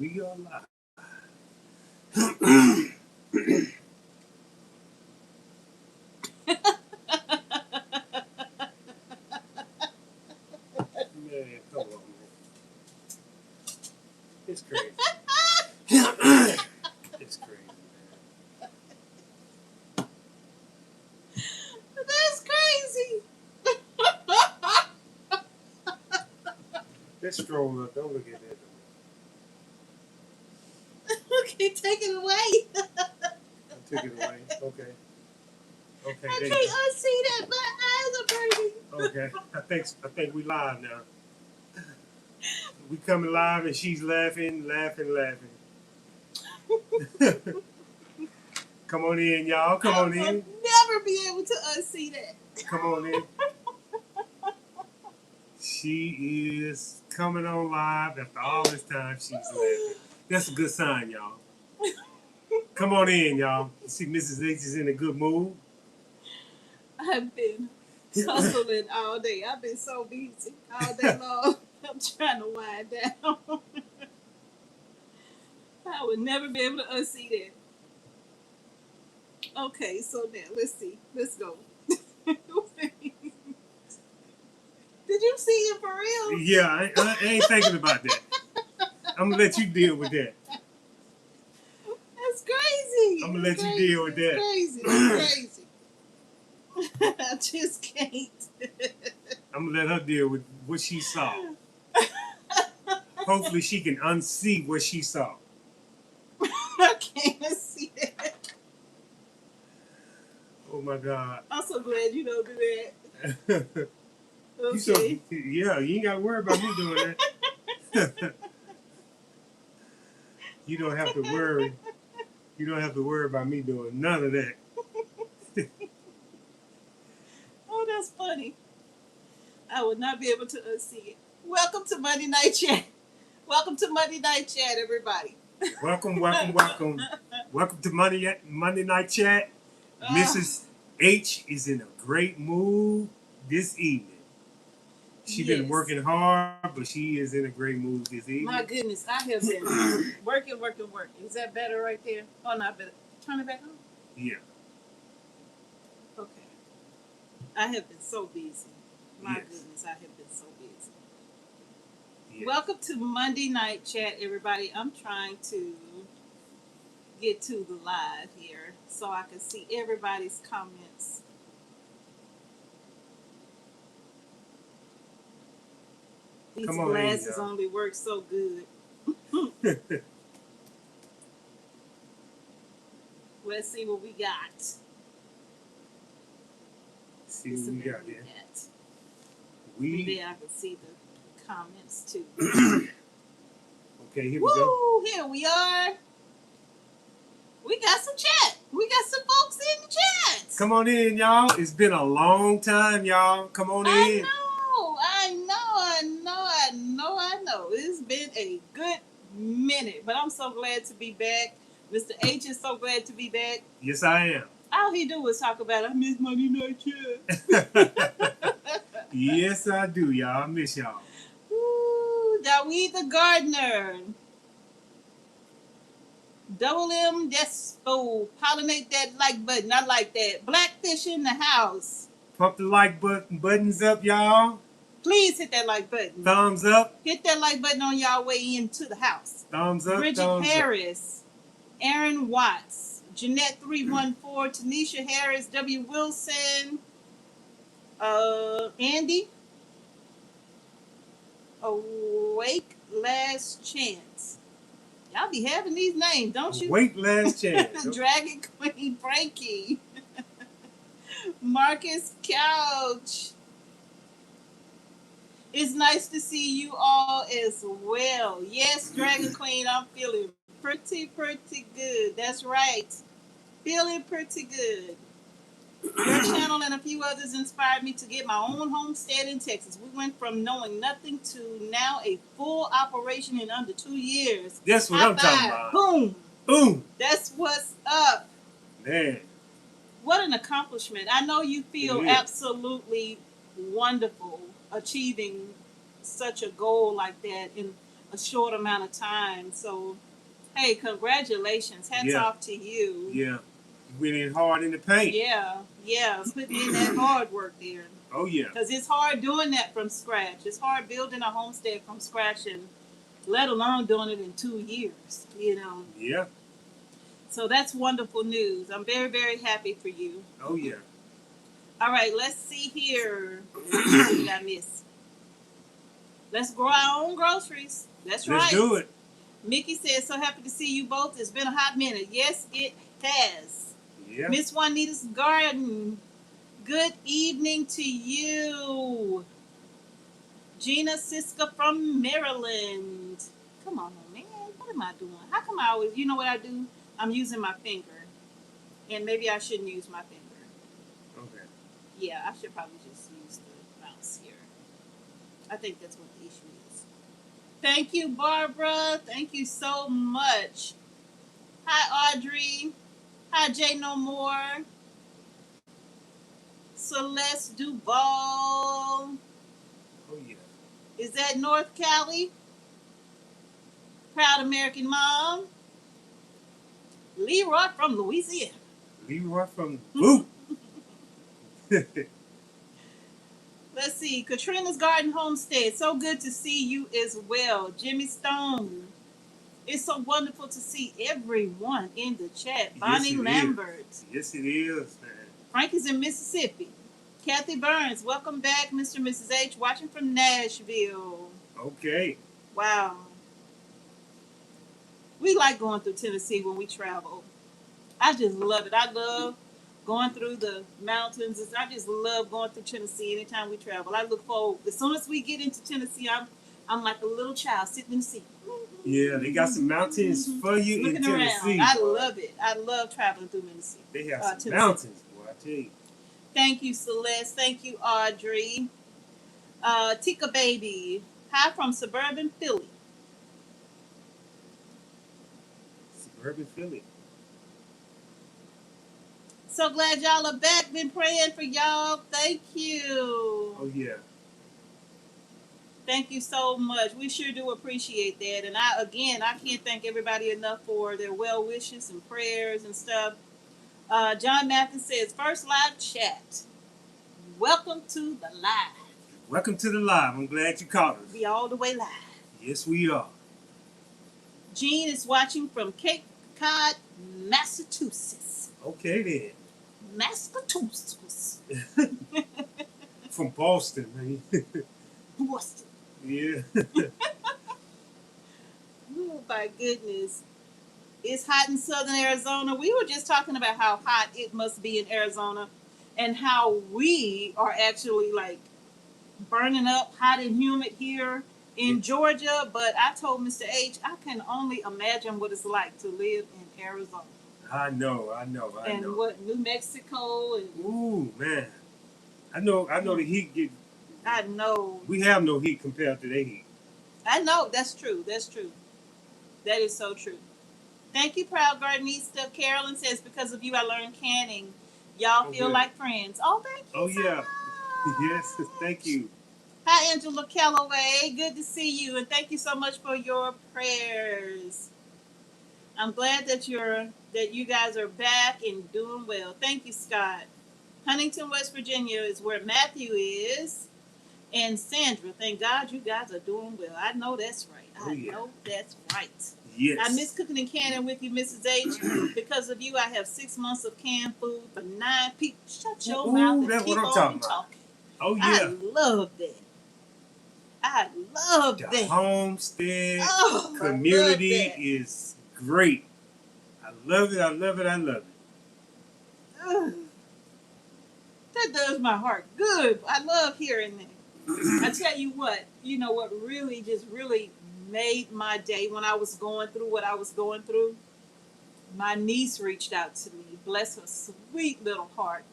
We are live. Man, come on, man. It's crazy. It's crazy, man. That's crazy. Let's stroll up. Don't look at that. Okay, take it away. I took it away. Okay. Okay. I There you can't go. unsee that. My eyes are burning. Okay. I think we live now. We coming live and she's laughing. Come on in, y'all. Come on in. I will never be able to unsee that. Come on in. She is coming on live after all this time. She's laughing. That's a good sign, y'all. Come on in, y'all. You see Mrs. H is in a good mood. I've been hustling all day. I've been so busy all day long. I'm trying to wind down. I would never be able to unsee that. Okay, so now let's see. Let's go. Did you see it for real? Yeah, I ain't thinking about that. I'm gonna let you deal with that. That's crazy. I'm gonna let you deal with that. That's crazy. I just can't. I'm gonna let her deal with what she saw. Hopefully she can unsee what she saw. I can't see that. Oh my God. I'm so glad you don't do that. Okay. You so, yeah, you ain't gotta worry about me doing that. You don't have to worry. You don't have to worry about me doing none of that. Oh, that's funny. I would not be able to unsee it. Welcome to Monday Night Chat. Welcome to Monday Night Chat, everybody. Welcome to Monday Night Chat. Mrs. H is in a great mood this evening. She's been working hard, but she is in a great mood this evening. My goodness, I have been working. Is that better right there? Oh, not better. Turn it back on. Yeah. Okay. I have been so busy. My goodness, I have been so busy. Yes. Welcome to Monday Night Chat, everybody. I'm trying to get to the live here so I can see everybody's comments. These glasses only work so good. Let's see what we got. See what we got there. Maybe I can see the comments too. Okay, here we go. Here we are. We got some chat. We got some folks in the chat. Come on in, y'all. It's been a long time, y'all. Come on in. I know. It's been a good minute, but I'm so glad to be back. Mr. H is so glad to be back. Yes, I am. All he do is talk about, I miss Monday Night Chat. Yes, I do, y'all. I miss y'all. Ooh, Dawid the Gardener. Double M Despo. Pollinate that like button. I like that. Blackfish in the house. Pump the like buttons up, y'all. Please hit that like button. Thumbs up. Hit that like button on y'all way into the house. Thumbs up. Bridget Harris. Aaron Watts. Jeanette 314. Tanisha Harris. W. Wilson. Andy. Awake Last Chance. Y'all be having these names, don't you? Awake Last Chance. Dragon Queen Frankie. Marcus Couch. It's nice to see you all as well. Yes, Dragon Queen, I'm feeling pretty good. That's right. Feeling pretty good. Your channel and a few others inspired me to get my own homestead in Texas. We went from knowing nothing to now a full operation in under 2 years. That's what I'm talking about. Boom. Boom. That's what's up. Man. What an accomplishment. I know you feel absolutely wonderful achieving such a goal like that. And a short amount of time. So, hey, congratulations. Hats Yeah. off to you. Yeah. You went in hard in the paint. Yeah, putting in that hard work there. Oh yeah. Because it's hard doing that from scratch. It's hard building a homestead from scratch, and let alone doing it in 2 years, you know. Yeah. So that's wonderful news. I'm very, very happy for you. Oh yeah. All right, let's see here. What did I miss? Let's grow our own groceries. That's right. Let's do it. Mickey says, so happy to see you both. It's been a hot minute. Yes, it has. Yeah. Miss Juanita's Garden. Good evening to you. Gina Siska from Maryland. Come on, man. What am I doing? How come I always, you know what I do? I'm using my finger. And maybe I shouldn't use my finger. Okay. Yeah, I should probably just use the mouse here. I think that's what the issue is. Thank you, Barbara. Thank you so much. Hi, Audrey. Hi, Jay No More. Celeste Duval. Oh yeah. Is that North Cali? Proud American Mom. Leroy from Louisiana. Leroy from Boot. Let's see. Katrina's Garden Homestead. So good to see you as well. Jimmy Stone. It's so wonderful to see everyone in the chat. Bonnie Lambert. Yes, it is, man. Frankie's in Mississippi. Kathy Burns. Welcome back, Mr. and Mrs. H. Watching from Nashville. Okay. Wow. We like going through Tennessee when we travel. I just love it. I love going through the mountains. I just love going through Tennessee anytime we travel. I look forward. As soon as we get into Tennessee, I'm like a little child sitting in the seat. Yeah, they got some mountains for you looking in Tennessee. around. I love it. I love traveling through Tennessee. They have some Tennessee. mountains, boy, I tell you. Thank you, Celeste. Thank you, Audrey. Tika Baby. Hi from suburban Philly. Suburban Philly. So glad y'all are back. Been praying for y'all. Thank you. Oh yeah. Thank you so much. We sure do appreciate that. And I can't thank everybody enough for their well wishes and prayers and stuff. John Mathis says, first live chat. Welcome to the live. Welcome to the live. I'm glad you caught us. We all the way live. Yes, we are. Jean is watching from Cape Cod, Massachusetts. Okay then. Massachusetts. From Boston, man. Boston. Yeah. Oh my goodness. It's hot in southern Arizona. We were just talking about how hot it must be in Arizona and how we are actually like burning up hot and humid here in Georgia. But I told Mr. H, I can only imagine what it's like to live in Arizona. I know. And what, New Mexico and ooh, man. I know the heat get. I know. We have no heat compared to their heat. I know. That's true. That is so true. Thank you, Proud Gardenista. Carolyn says, because of you, I learned canning. Y'all feel like friends. Oh, thank you. Oh, yeah. Yes, thank you. Hi, Angela Calloway. Good to see you. And thank you so much for your prayers. I'm glad that you guys are back and doing well. Thank you, Scott. Huntington, West Virginia is where Matthew is. And Sandra, thank God you guys are doing well. I know that's right. I know that's right. Yes. I miss cooking and canning with you, Mrs. H. Because of you, I have 6 months of canned food for 9 people. Shut your mouth and keep on talking. Oh, yeah. I love that. The homestead community is great. I love it. That does my heart good. I love hearing that. I tell you what really made my day when I was going through what I was going through. My niece reached out to me. Bless her sweet little heart.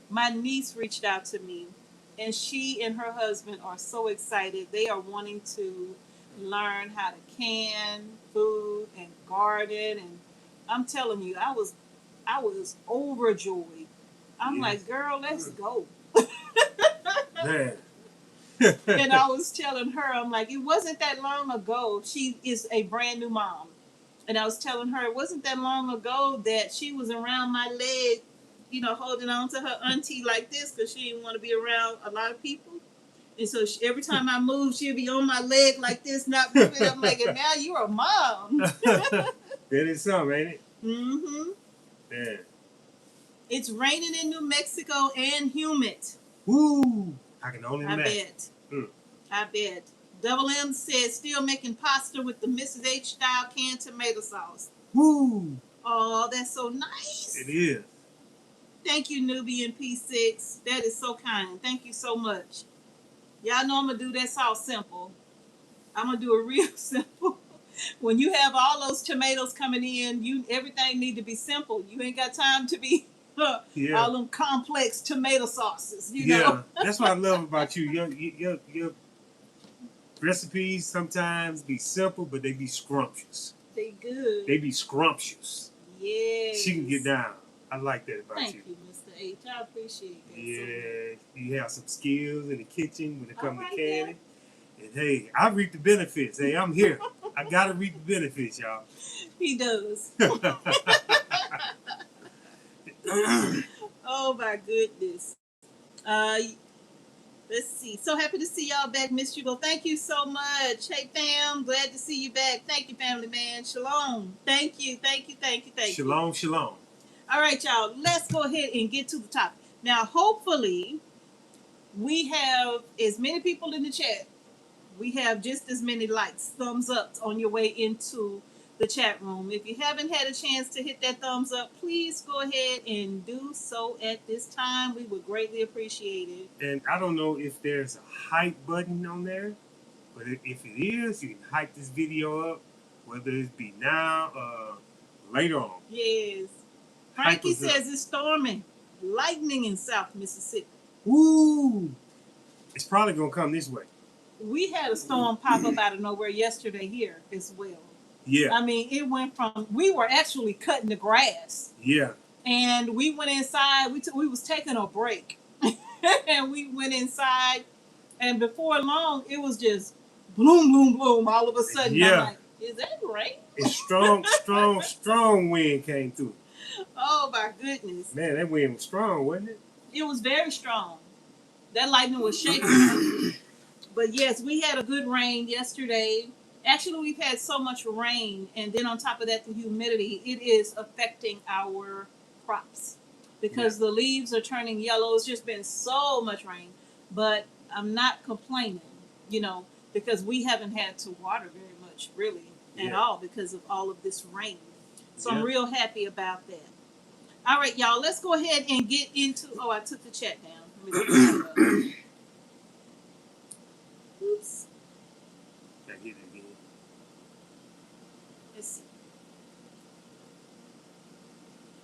My niece reached out to me, and she and her husband are so excited. They are wanting to learn how to can food and garden, and I'm telling you, I was overjoyed. I'm like, girl, let's go. Man. And I was telling her, I'm like, it wasn't that long ago. She is a brand new mom. And I was telling her it wasn't that long ago that she was around my leg, holding on to her auntie like this because she didn't want to be around a lot of people. And so every time I moved, she'd be on my leg like this, not moving. I'm like, and now you're a mom. That is something, ain't it? Mm-hmm. Yeah. It's raining in New Mexico and humid. Woo! I can only imagine. Bet. I bet. Double M says still making pasta with the Mrs. H style canned tomato sauce. Woo! Oh, that's so nice. It is. Thank you, Nubian P6. That is so kind. Thank you so much. Y'all know I'm gonna do that sauce simple. I'm gonna do it real simple. When you have all those tomatoes coming in, everything need to be simple. You ain't got time to be all them complex tomato sauces. You know? That's what I love about you. Your recipes sometimes be simple, but they be scrumptious. They good. They be scrumptious. Yes. She can get down. I like that about Thank you, Mr. H. I appreciate that. Yeah, you have some skills in the kitchen when it comes to canning. And hey, I reap the benefits. Hey, I'm here. I gotta reap the benefits, y'all. He does. Oh my goodness. Let's see. So happy to see y'all back, Miss Hugo. Thank you so much. Hey fam, glad to see you back. Thank you, family man. Shalom. Thank you. Shalom, shalom. All right, y'all. Let's go ahead and get to the topic. Now, hopefully, we have as many people in the chat. We have just as many likes, thumbs ups on your way into the chat room. If you haven't had a chance to hit that thumbs up, please go ahead and do so at this time. We would greatly appreciate it. And I don't know if there's a hype button on there, but if it is, you can hype this video up, whether it be now or later on. Yes. Frankie says it's storming, lightning in South Mississippi. Ooh. It's probably going to come this way. We had a storm pop up out of nowhere yesterday here as well. Yeah. I mean, it went from, we were actually cutting the grass. Yeah. And we went inside, we was taking a break. And we went inside, and before long, it was just bloom, bloom, bloom all of a sudden. Yeah. I'm like, is that rain? It's strong wind came through. Oh, my goodness. Man, that wind was strong, wasn't it? It was very strong. That lightning was shaking. But yes, we had a good rain yesterday. Actually, we've had so much rain, and then on top of that, the humidity, it is affecting our crops because the leaves are turning yellow. It's just been so much rain. But I'm not complaining, because we haven't had to water very much, really, at all because of all of this rain. So I'm real happy about that. All right, y'all, let's go ahead and get into... Oh, I took the chat down. Let me put it up. Oops. Gotta hit it again. Let's see.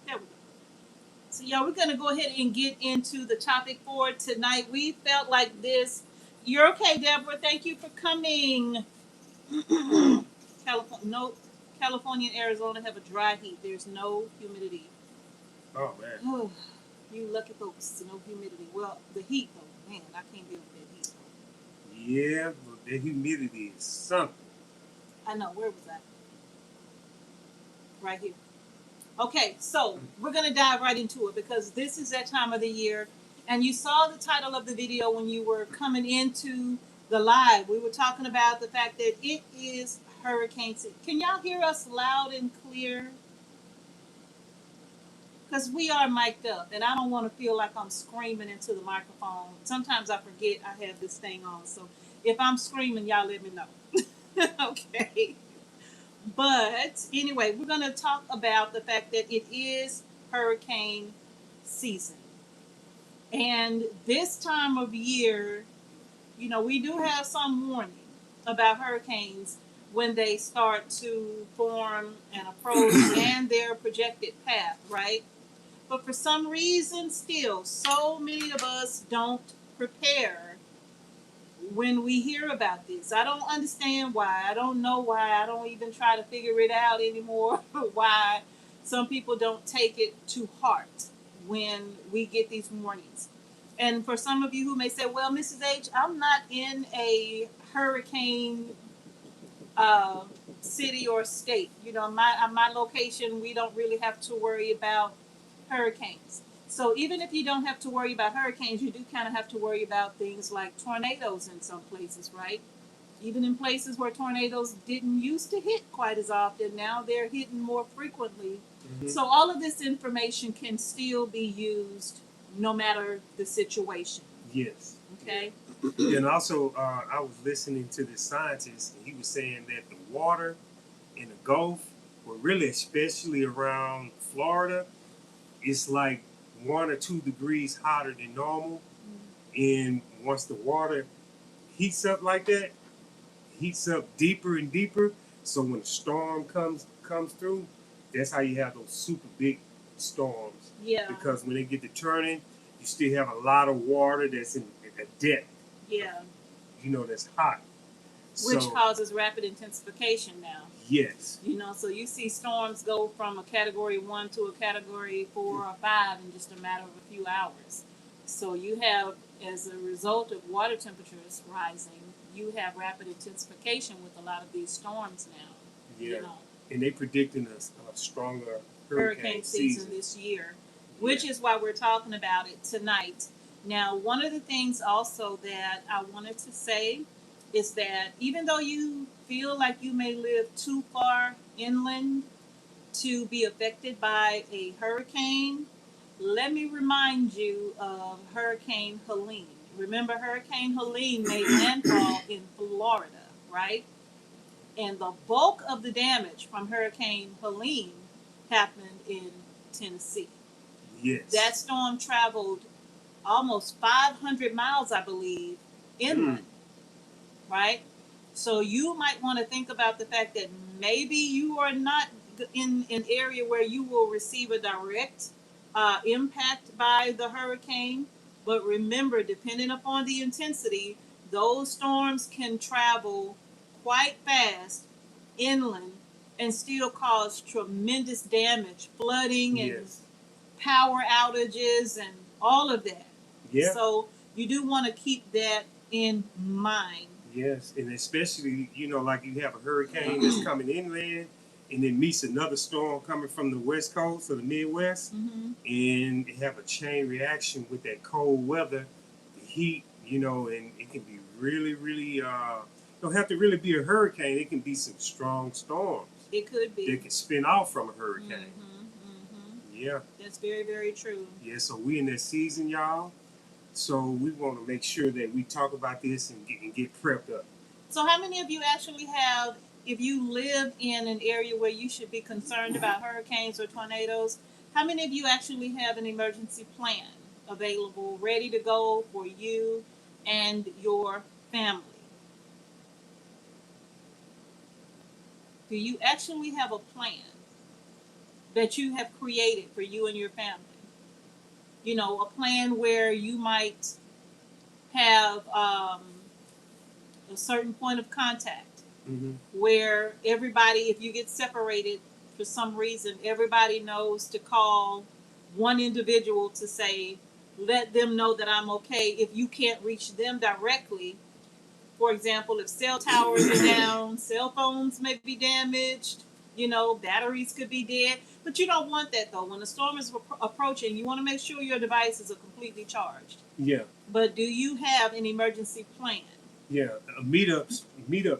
There we go. So, y'all, we're going to go ahead and get into the topic for tonight. We felt like this. You're okay, Deborah. Thank you for coming. California and Arizona have a dry heat. There's no humidity. Oh, man. Oh, you lucky folks. No humidity. Well, the heat, though. Man, I can't deal with that heat, though. Yeah, but the humidity is something. I know. Where was that? Right here. Okay, so we're going to dive right into it because this is that time of the year. And you saw the title of the video when you were coming into the live. We were talking about the fact that it is hurricane season. Can y'all hear us loud and clear? Because we are mic'd up, and I don't want to feel like I'm screaming into the microphone. Sometimes I forget I have this thing on. So if I'm screaming, y'all let me know. Okay. But anyway, we're going to talk about the fact that it is hurricane season. And this time of year, we do have some warning about hurricanes when they start to form and approach and their projected path, right? But for some reason, still, so many of us don't prepare when we hear about this. I don't understand why. I don't know why. I don't even try to figure it out anymore why some people don't take it to heart when we get these warnings. And for some of you who may say, well, Mrs. H, I'm not in a hurricane city or state. You know, my location, we don't really have to worry about hurricanes. So even if you don't have to worry about hurricanes, you do kind of have to worry about things like tornadoes in some places, right? Even in places where tornadoes didn't used to hit quite as often, now they're hitting more frequently. Mm-hmm. So all of this information can still be used no matter the situation. Yes. Okay. And also, I was listening to this scientist, and he was saying that the water in the Gulf, or really especially around Florida, it's like 1 or 2 degrees hotter than normal. And once the water heats up like that, heats up deeper and deeper. So when a storm comes through, that's how you have those super big storms. Yeah. Because when they get to turning, you still have a lot of water that's in a depth. Yeah. You know, that's hot. Which causes rapid intensification now. Yes. You know, so you see storms go from a category 1 to a category 4 or 5 in just a matter of a few hours. So you have, as a result of water temperatures rising, you have rapid intensification with a lot of these storms now. Yeah. You know. And they predicting a stronger hurricane season this year, which is why we're talking about it tonight. Now, one of the things also that I wanted to say is that even though you feel like you may live too far inland to be affected by a hurricane, let me remind you of Hurricane Helene. Remember, Hurricane Helene made landfall in Florida, right? And the bulk of the damage from Hurricane Helene happened in Tennessee. Yes. That storm traveled almost 500 miles, I believe, inland, right? So you might want to think about the fact that maybe you are not in an area where you will receive a direct impact by the hurricane. But remember, depending upon the intensity, those storms can travel quite fast inland and still cause tremendous damage, flooding and power outages and all of that. Yeah. So you do want to keep that in mind. Yes, and especially, you know, like you have a hurricane that's coming inland and then meets another storm coming from the west coast or the Midwest, and they have a chain reaction with that cold weather, the heat, you know, and it can be really, really, don't have to really be a hurricane. It can be some strong storms. It could be. That can spin off from a hurricane. Yeah. That's very, very true. Yeah, so we in that season, y'all. So we want to make sure that we talk about this and get prepped up. So how many of you actually have, if you live in an area where you should be concerned about hurricanes or tornadoes, how many of you actually have an emergency plan available, ready to go for you and your family? Do you actually have a plan that you have created for you and your family? You know, a plan where you might have a certain point of contact where everybody, if you get separated for some reason, everybody knows to call one individual to say, let them know that I'm okay. If you can't reach them directly, for example, if cell towers are down, cell phones may be damaged, you know, batteries could be dead. But you don't want that, though. When a storm is approaching, you want to make sure your devices are completely charged. Yeah. But do you have an emergency plan? Yeah, a meetup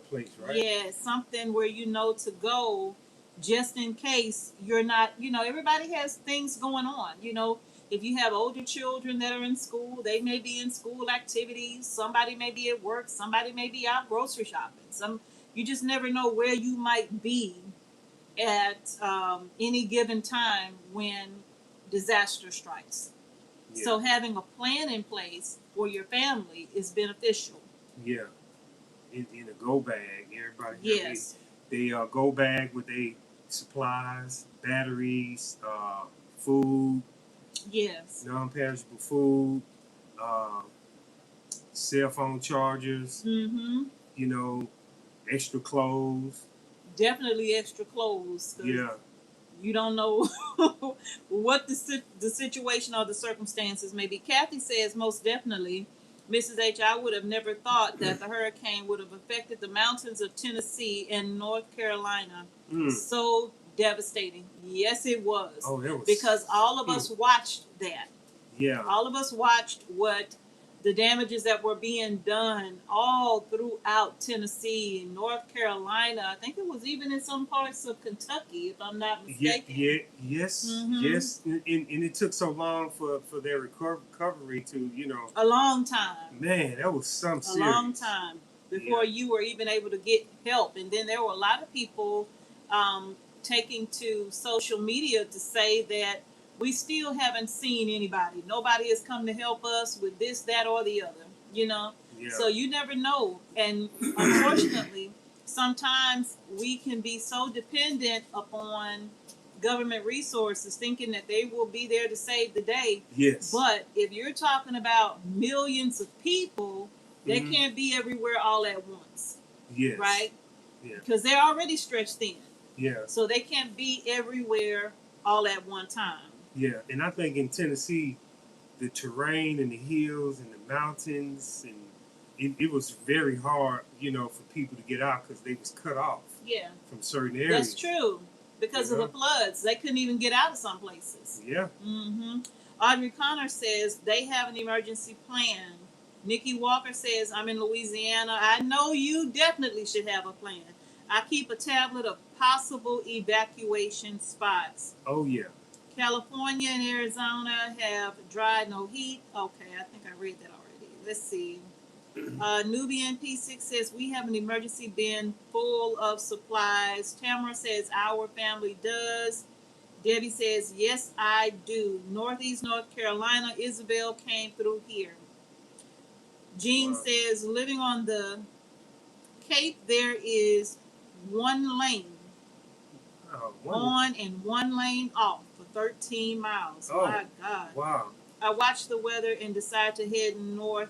place, right? Yeah, something where you know to go just in case you're not, you know, everybody has things going on. You know, if you have older children that are in school, they may be in school activities. Somebody may be at work. Somebody may be out grocery shopping. You just never know where you might be at any given time when disaster strikes. Yeah. So having a plan in place for your family is beneficial. Yeah, in a go bag, everybody. Yes. They go bag with their supplies, batteries, food. Yes. Non-perishable food, cell phone chargers. You know, extra clothes. Definitely extra clothes. Yeah. You don't know what the situation or the circumstances may be. Kathy says, most definitely, Mrs. H, I would have never thought that the hurricane would have affected the mountains of Tennessee and North Carolina. So devastating. Yes, it was. Oh, that was. Because all of us watched that. Yeah. All of us watched what the damages that were being done all throughout Tennessee and North Carolina. I think it was even in some parts of Kentucky, if I'm not mistaken. Yes, yes. And it took so long for their recovery to, A long time. Man, that was some serious. A long time before you were even able to get help. And then there were a lot of people taking to social media to say that we still haven't seen anybody. Nobody has come to help us with this, that, or the other, Yeah. So you never know. And unfortunately, sometimes we can be so dependent upon government resources thinking that they will be there to save the day. Yes. But if you're talking about millions of people, they can't be everywhere all at once. Yes. Right? Yeah. Because they're already stretched thin. Yeah. So they can't be everywhere all at one time. Yeah, and I think in Tennessee, the terrain and the hills and the mountains, and it was very hard, for people to get out because they was cut off. Yeah. From certain areas. That's true. Because of the floods, they couldn't even get out of some places. Yeah. Audrey Connor says they have an emergency plan. Nikki Walker says, I'm in Louisiana. I know you definitely should have a plan. I keep a tablet of possible evacuation spots. Oh, yeah. California and Arizona have dry, no heat. Okay, I think I read that already. Let's see. Nubian P6 says, we have an emergency bin full of supplies. Tamara says, our family does. Debbie says, yes, I do. Northeast North Carolina, Isabel came through here. Jean says, living on the Cape, there is one lane on and one lane off for 13 miles. Oh, my God. Wow. I watched the weather and decided to head north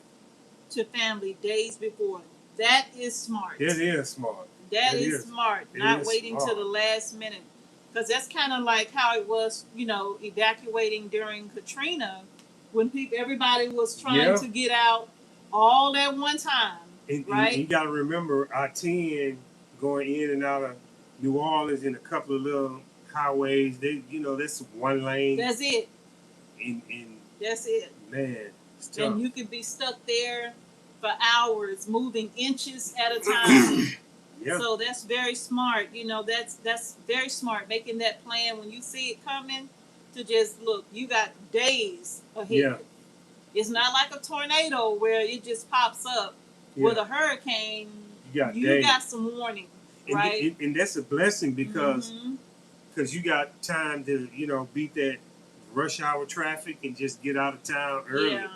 to family days before. That is smart. That is smart. That is smart. Not waiting till the last minute. Because that's kind of like how it was, evacuating during Katrina, when everybody was trying to get out all at one time. Right? And you got to remember, I-10 going in and out of New Orleans in a couple of little highways, that's one lane. That's it. And that's it. Man, it's tough. And you could be stuck there for hours, moving inches at a time. Yeah. So that's very smart. That's very smart, making that plan when you see it coming, to just look, you got days ahead. Yeah. It's not like a tornado where it just pops up. Yeah. With a hurricane, you got some warning, right? And that's a blessing because you got time to, beat that rush hour traffic and just get out of town early. Yeah.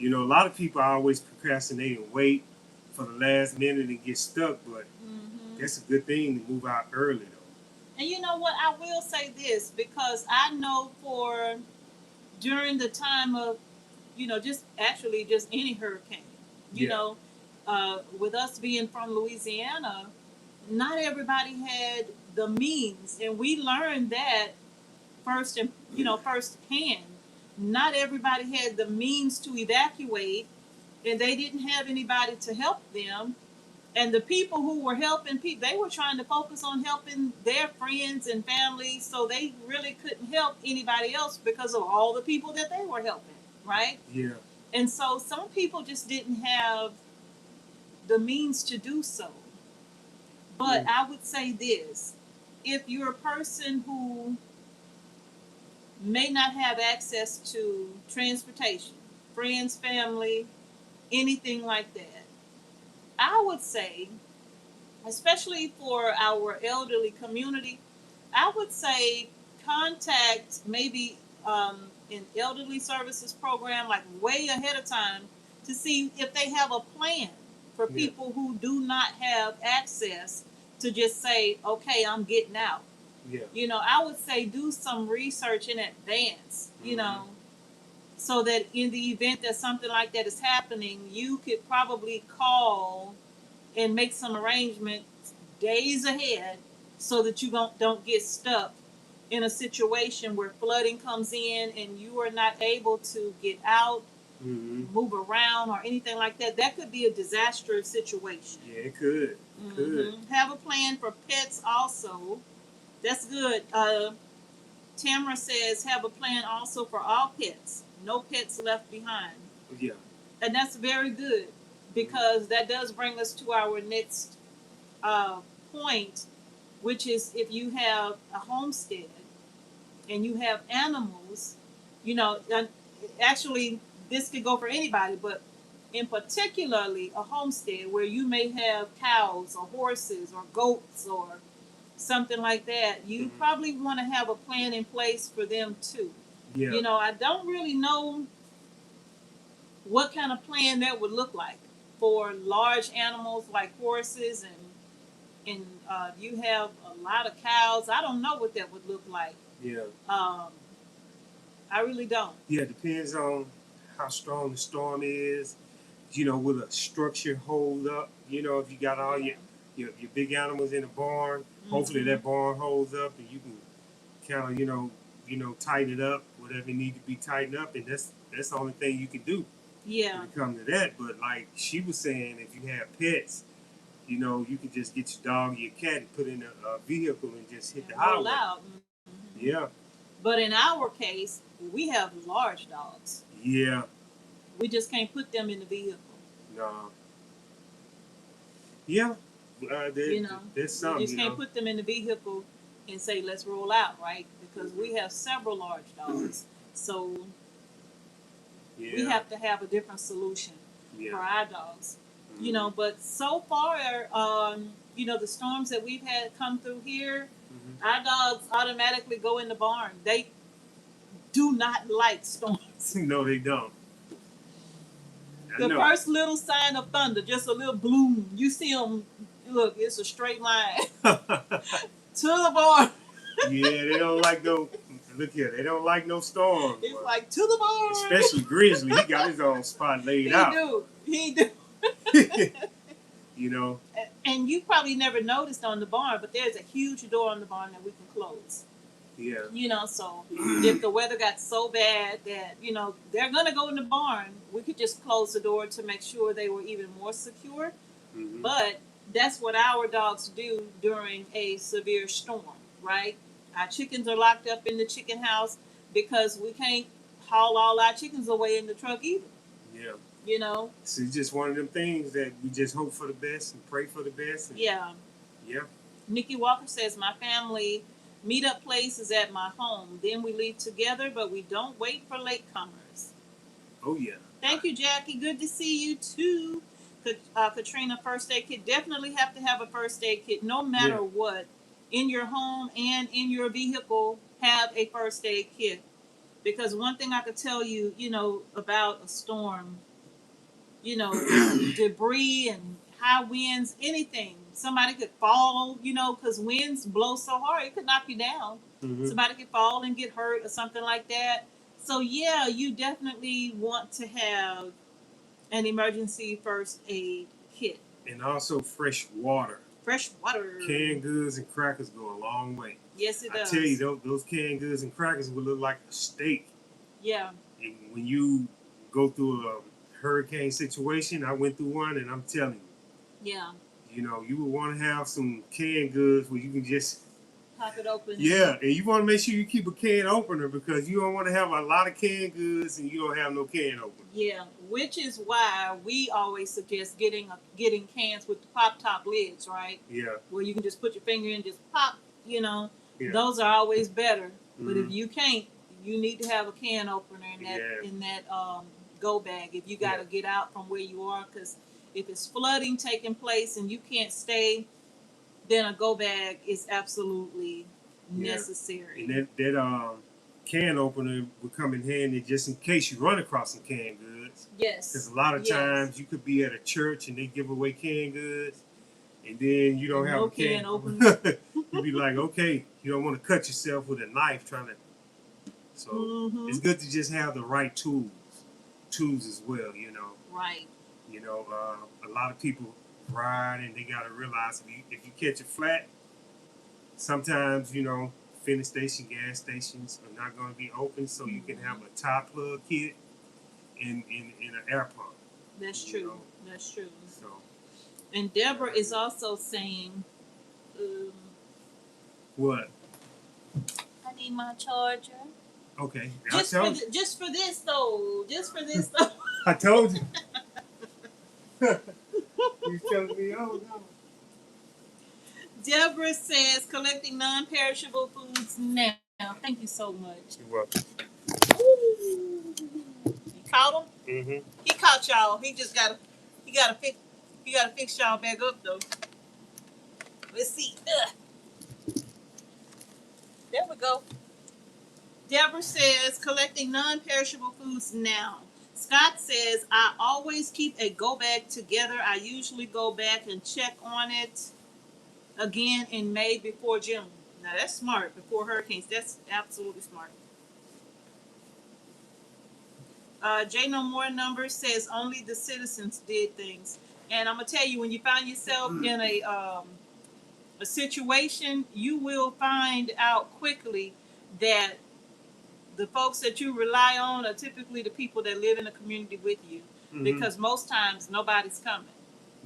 A lot of people always procrastinate and wait for the last minute and get stuck, but that's a good thing to move out early, though. And you know what? I will say this, because I know during the time of, just any hurricane, with us being from Louisiana, not everybody had the means, and we learned that firsthand. Not everybody had the means to evacuate, and they didn't have anybody to help them. And the people who were helping people, they were trying to focus on helping their friends and family, so they really couldn't help anybody else because of all the people that they were helping, right? Yeah. And so some people just didn't have the means to do so. But I would say this: if you're a person who may not have access to transportation, friends, family, anything like that, I would say, especially for our elderly community, I would say contact maybe an elderly services program, like way ahead of time, to see if they have a plan for people who do not have access to just say, okay, I'm getting out. Yeah. I would say do some research in advance, so that in the event that something like that is happening, you could probably call and make some arrangements days ahead so that you don't get stuck in a situation where flooding comes in and you are not able to get out, move around, or anything like that, that could be a disastrous situation. Yeah, it could. It could. Have a plan for pets also. That's good. Tamara says, have a plan also for all pets. No pets left behind. Yeah. And that's very good because that does bring us to our next point, which is if you have a homestead and you have animals, you know, actually, this could go for anybody, but in particularly a homestead where you may have cows or horses or goats or something like that, you probably want to have a plan in place for them too. Yeah. You know, I don't really know what kind of plan that would look like for large animals like horses and you have a lot of cows. I don't know what that would look like. Yeah. I really don't. Yeah, it depends on how strong the storm is. You know, will a structure hold up? You know, if you got all your big animals in a barn, hopefully that barn holds up and you can kind of tighten it up, whatever need to be tightened up, and that's the only thing you can do. Yeah. When it comes to that, but like she was saying, if you have pets, you know, you can just get your dog, your cat, and put in a vehicle and just hit the roll highway. out. Yeah. But in our case, we have large dogs. Yeah. We just can't put them in the vehicle. No. Yeah. There's some. You just can't put them in the vehicle and say, let's roll out, right? Because we have several large dogs. So we have to have a different solution for our dogs. You know, but so far, you know, the storms that we've had come through here, our dogs automatically go in the barn. They do not like storms. No, they don't. The first little sign of thunder, just a little bloom, you see them, look, it's a straight line to the barn. Yeah, they don't like no, look here, they don't like no storms. It's like, to the barn. Especially Grizzly, he got his own spot laid out. He do. You know. And you probably never noticed on the barn, but there's a huge door on the barn that we can close. Yeah. You know, so if the weather got so bad that, you know, they're going to go in the barn, we could just close the door to make sure they were even more secure. But that's what our dogs do during a severe storm, right? Our chickens are locked up in the chicken house because we can't haul all our chickens away in the truck either. Yeah. You know? So it's just one of them things that we just hope for the best and pray for the best. And, yeah. Yeah. Nikki Walker says, my family meetup place is at my home. Then we leave together, but we don't wait for latecomers. Oh, yeah. Thank you, Jackie. Good to see you, too. Katrina, first aid kit. Definitely have to have a first aid kit, no matter what. In your home and in your vehicle, have a first aid kit. Because one thing I could tell you, you know, about a storm, you know, debris and high winds, anything. Somebody could fall, you know, because winds blow so hard, it could knock you down. Somebody could fall and get hurt or something like that. So, yeah, you definitely want to have an emergency first aid kit. And also fresh water. Fresh water. Canned goods and crackers go a long way. Yes, it does. I tell you, those canned goods and crackers will look like a steak. Yeah. And when you go through a hurricane situation, I went through one, and I'm telling you. Yeah. You know, you would want to have some canned goods where you can just pop it open. Yeah, and you want to make sure you keep a can opener because you don't want to have a lot of canned goods and you don't have no can opener. Yeah, which is why we always suggest getting cans with the pop top lids, right? Yeah. Where you can just put your finger in and just pop, you know. Yeah. Those are always better. But if you can't, you need to have a can opener in that go bag if you got to get out from where you are, because if it's flooding taking place and you can't stay, then a go bag is absolutely necessary. And that can opener would come in handy just in case you run across some canned goods. Yes. Because a lot of times you could be at a church and they give away canned goods, and then you don't have a can opener. You'd be like, okay, you don't want to cut yourself with a knife trying to. So it's good to just have the right tools as well, you know. Right. You know, a lot of people ride and they got to realize if you catch it flat, sometimes, you know, finish station, gas stations are not going to be open, so you can have a top plug kit in an air pump. That's true. Know? That's true. So, and Deborah is also saying, what? I need my charger. Okay. Just for this though. Just for this though. I told you. You telling me, oh no. Deborah says, collecting non-perishable foods now. Thank you so much. You're welcome. Ooh. You caught him? Mm-hmm. He caught y'all. He gotta fix y'all back up though. Let's see. There we go. Deborah says, collecting non-perishable foods now. Scott says, I always keep a go bag together. I usually go back and check on it again in May before June. Now that's smart. Before hurricanes. That's absolutely smart. J No More Number says only the citizens did things. And I'm going to tell you, when you find yourself in a situation, you will find out quickly that the folks that you rely on are typically the people that live in the community with you. Mm-hmm. Because most times nobody's coming.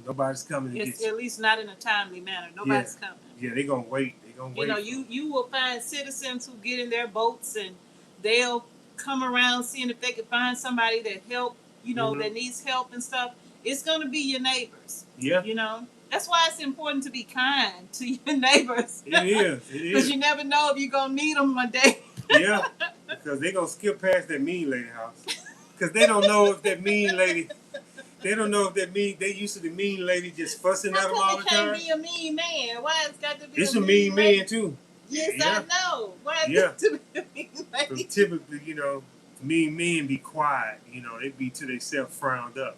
Nobody's coming. It's at least not in a timely manner. Nobody's coming. Yeah, they're going to wait. You know, you will find citizens who get in their boats and they'll come around seeing if they can find somebody that help, that needs help and stuff. It's going to be your neighbors. Yeah. You know? That's why it's important to be kind to your neighbors. It is. Because you never know if you're going to need them one day. Yeah. Because they're going to skip past that mean lady house. Because they don't know if that mean lady... They don't know if they used to the mean lady just fussing at them all the time. It can't be a mean man. Why it's got to be it's a mean man too. Yes, yeah. I know. Why is it to be a mean lady? But typically, mean men be quiet. They be to themselves frowned up.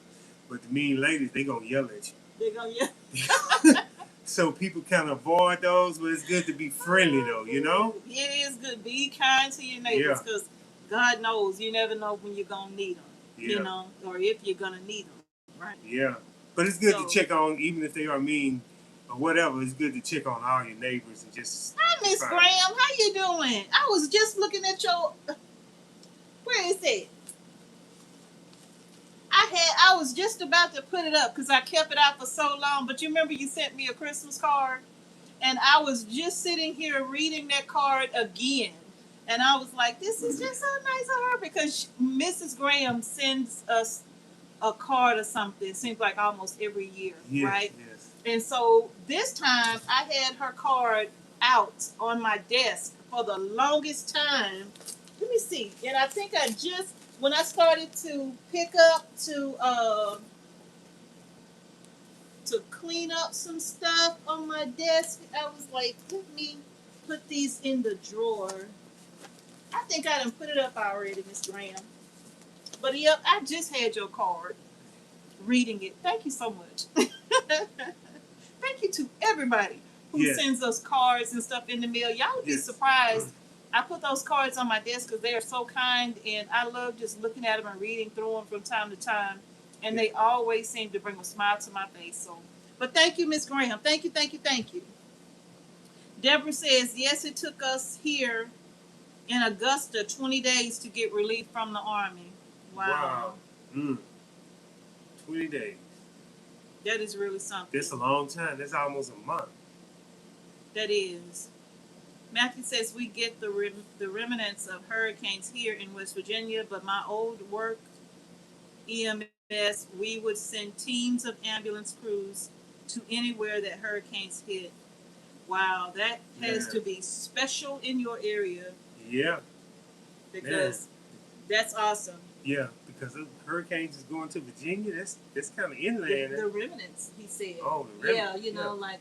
But the mean ladies, they gonna yell at you. They gonna yell. So people kind of avoid those, but it's good to be friendly though, It is good. Be kind to your neighbors because God knows you never know when you're gonna need them. Or if you're gonna need them. Right. Yeah, but it's good to check on, even if they are mean or whatever. It's good to check on all your neighbors and just. Hi, Miss Graham. How you doing? I was just looking at your. Where is it? I was just about to put it up because I kept it out for so long. But you remember you sent me a Christmas card, and I was just sitting here reading that card again, and I was like, "This is just so nice of her," because Mrs. Graham sends us a card or something. It seems like almost every year, right? Yes. And so this time I had her card out on my desk for the longest time. Let me see. And I think when I started to pick up to clean up some stuff on my desk, I was like, let me put these in the drawer. I think I done put it up already, Miss Graham. But yep, I just had your card. Reading it. Thank you so much. Thank you to everybody who sends us cards and stuff in the mail. Y'all would be surprised. I put those cards on my desk because they are so kind, and I love just looking at them and reading through them from time to time. And they always seem to bring a smile to my face. So, but thank you, Miss Graham. Thank you, thank you, thank you. Deborah says, yes, it took us here in Augusta 20 days to get relief from the Army. Wow. 20 days. That is really something. That's a long time. That's almost a month. That is. Matthew says we get the remnants of hurricanes here in West Virginia, but my old work, EMS, we would send teams of ambulance crews to anywhere that hurricanes hit. Wow, that has to be special in your area. Yeah. Because that's awesome. Yeah, because hurricanes is going to Virginia. That's kind of inland. The remnants, he said. Oh, the remnants. Yeah, like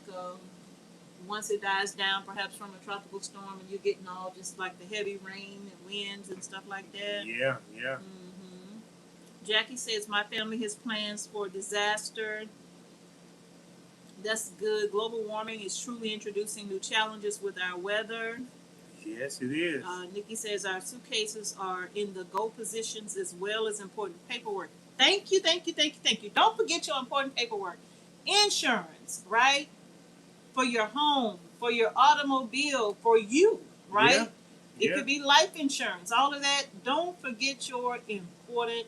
once it dies down, perhaps from a tropical storm, and you're getting all just like the heavy rain and winds and stuff like that. Yeah. Mm-hmm. Jackie says my family has plans for disaster. That's good. Global warming is truly introducing new challenges with our weather. Yes, it is. Nikki says our suitcases are in the go positions as well as important paperwork. Thank you. Don't forget your important paperwork. Insurance, right? For your home, for your automobile, for you. right? Yeah. It Yeah. could be life insurance, all of that. Don't forget your important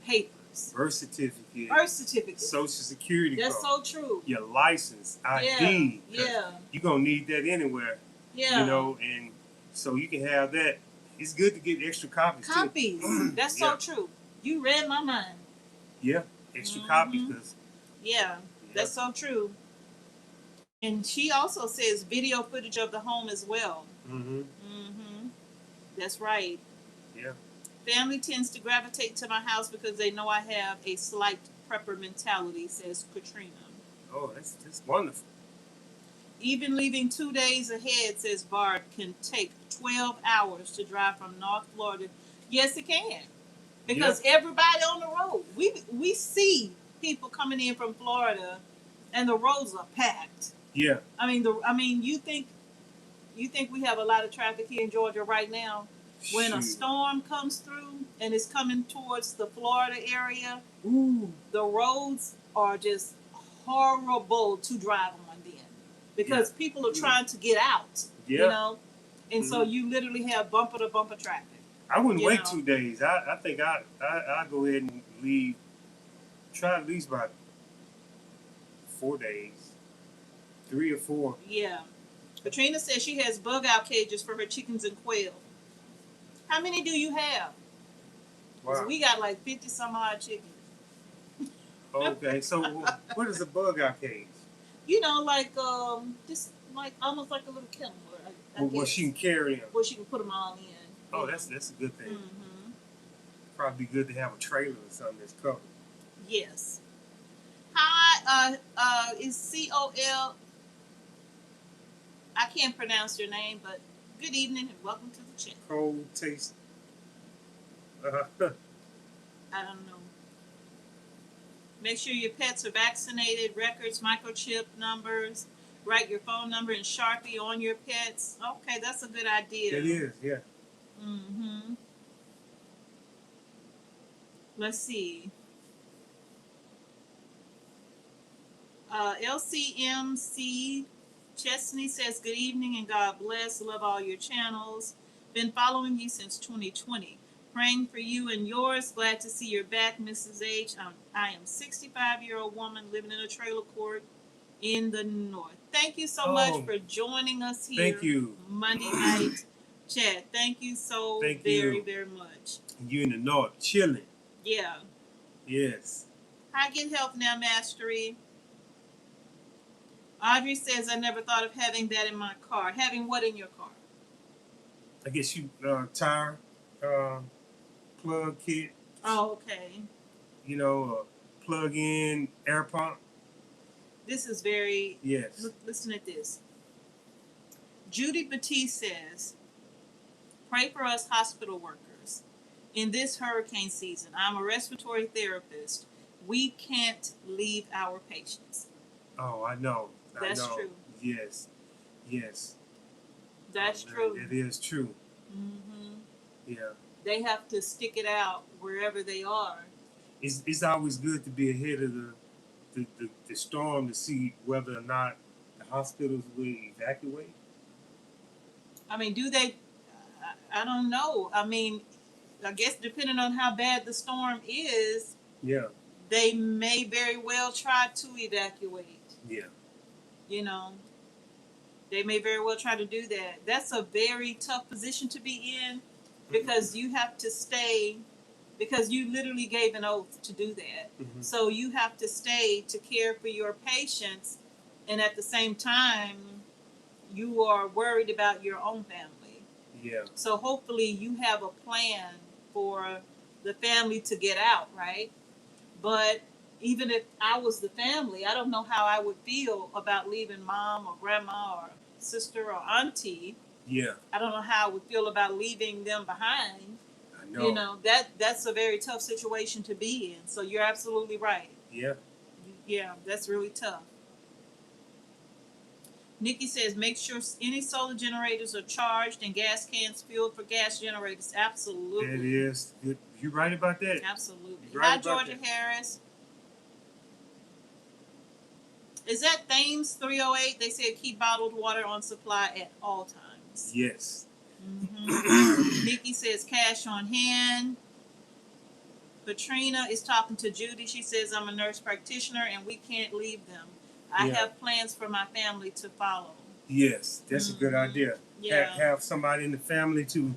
papers. Birth certificate. Birth certificate. Social security That's card. so true. Your license, ID. Yeah. You're going to need that anywhere. Yeah. You know, and so you can have that. It's good to get extra copies, too. That's so true. You read my mind. Yeah. Extra copies. Cause, yeah. That's so true. And she also says video footage of the home as well. That's right. Yeah. Family tends to gravitate to my house because they know I have a slight prepper mentality, says Katrina. Oh, that's wonderful. Even leaving 2 days ahead, says Barb, can take 12 hours to drive from North Florida. Yes, it can. Because everybody on the road. We see people coming in from Florida and the roads are packed. Yeah. I mean, you think we have a lot of traffic here in Georgia right now? When a storm comes through and it's coming towards the Florida area, the roads are just horrible to drive on then. Because people are trying to get out, you know? And so you literally have bumper to bumper traffic. I wouldn't wait 2 days. I think I'll go ahead and leave. Try at least about 4 days. 3 or 4. Yeah. Katrina says she has bug out cages for her chickens and quail. How many do you have? Wow. We got like 50 some odd chickens. Okay, so what is a bug out cage? You know, like just like almost like a little kennel. Where she can carry them. Where she can put them all in. Oh, that's a good thing. Probably be good to have a trailer or something that's covered. Yes. Hi, is COL. I can't pronounce your name, but good evening and welcome to the chat. Cold taste. I don't know. Make sure your pets are vaccinated. Records, microchip numbers. Write your phone number in Sharpie on your pets. Okay, that's a good idea. It is, yeah. Let's see. LCMC Chesney says, good evening and God bless. Love all your channels. Been following you since 2020. Praying for you and yours. Glad to see you're back, Mrs. H. I am a 65-year-old woman living in a trailer court in the north. Thank you so much for joining us here. Thank you. Monday night chat. Thank you so very, very much. You in the north, chilling. Yeah. Yes. Hi, Get Health Now Mastery. Audrey says, I never thought of having that in my car. Having what in your car? I guess you tire plug kit. Oh, okay. You know, plug-in air pump. This is very... Yes. Listen at this. Judy Batiste says, pray for us hospital workers. In this hurricane season, I'm a respiratory therapist. We can't leave our patients. Oh, I know. That's true. Yes. Yes. That's true. It is true. Yeah. They have to stick it out wherever they are. It's always good to be ahead of the storm to see whether or not the hospitals will evacuate. I mean, do they? I don't know. I mean, I guess depending on how bad the storm is, they may very well try to evacuate. Yeah. You know, they may very well try to do that. That's a very tough position to be in because you have to stay, because you literally gave an oath to do that. So you have to stay to care for your patients, and at the same time, you are worried about your own family. Yeah. So hopefully you have a plan for the family to get out, right? But even if I was the family, I don't know how I would feel about leaving mom or grandma or sister or auntie. Yeah. I don't know how I would feel about leaving them behind. I know. You know, that's a very tough situation to be in. So you're absolutely right. Yeah. Yeah, that's really tough. Nikki says, make sure any solar generators are charged and gas cans filled for gas generators. Absolutely. That is good. You're right about that. Absolutely. Right. Hi, Georgia Harris. Is that Thames 308? They said keep bottled water on supply at all times. things. Yes. Nikki says cash on hand. Katrina is talking to Judy. She says, I'm a nurse practitioner and we can't leave them. I have plans for my family to follow. Yes, that's a good idea. Yeah. Have somebody in the family to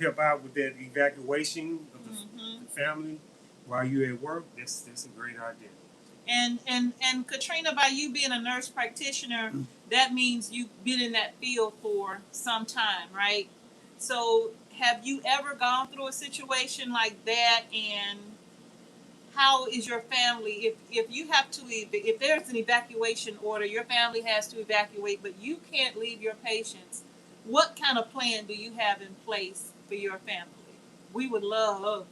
help out with that evacuation of the family while you're at work. That's a great idea. And Katrina, by you being a nurse practitioner, that means you've been in that field for some time, right? So have you ever gone through a situation like that, and how is your family, if you have to, if there's an evacuation order, your family has to evacuate, but you can't leave your patients, what kind of plan do you have in place for your family? We would love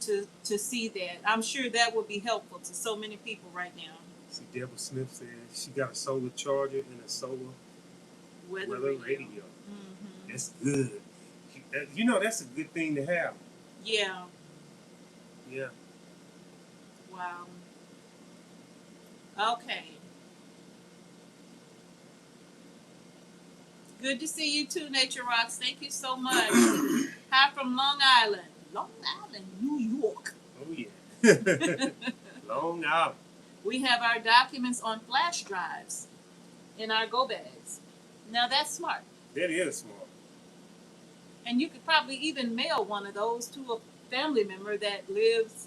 to see that. I'm sure that would be helpful to so many people right now. See, Deborah Smith said she got a solar charger and a solar weather radio. That's good. You know, that's a good thing to have. Yeah. Yeah. Wow. Okay. Good to see you too, Nature Rocks. Thank you so much. Hi from Long Island. Long Island, New York. Oh, yeah. Long Island. We have our documents on flash drives in our go bags. Now that's smart. That is smart. And you could probably even mail one of those to a family member that lives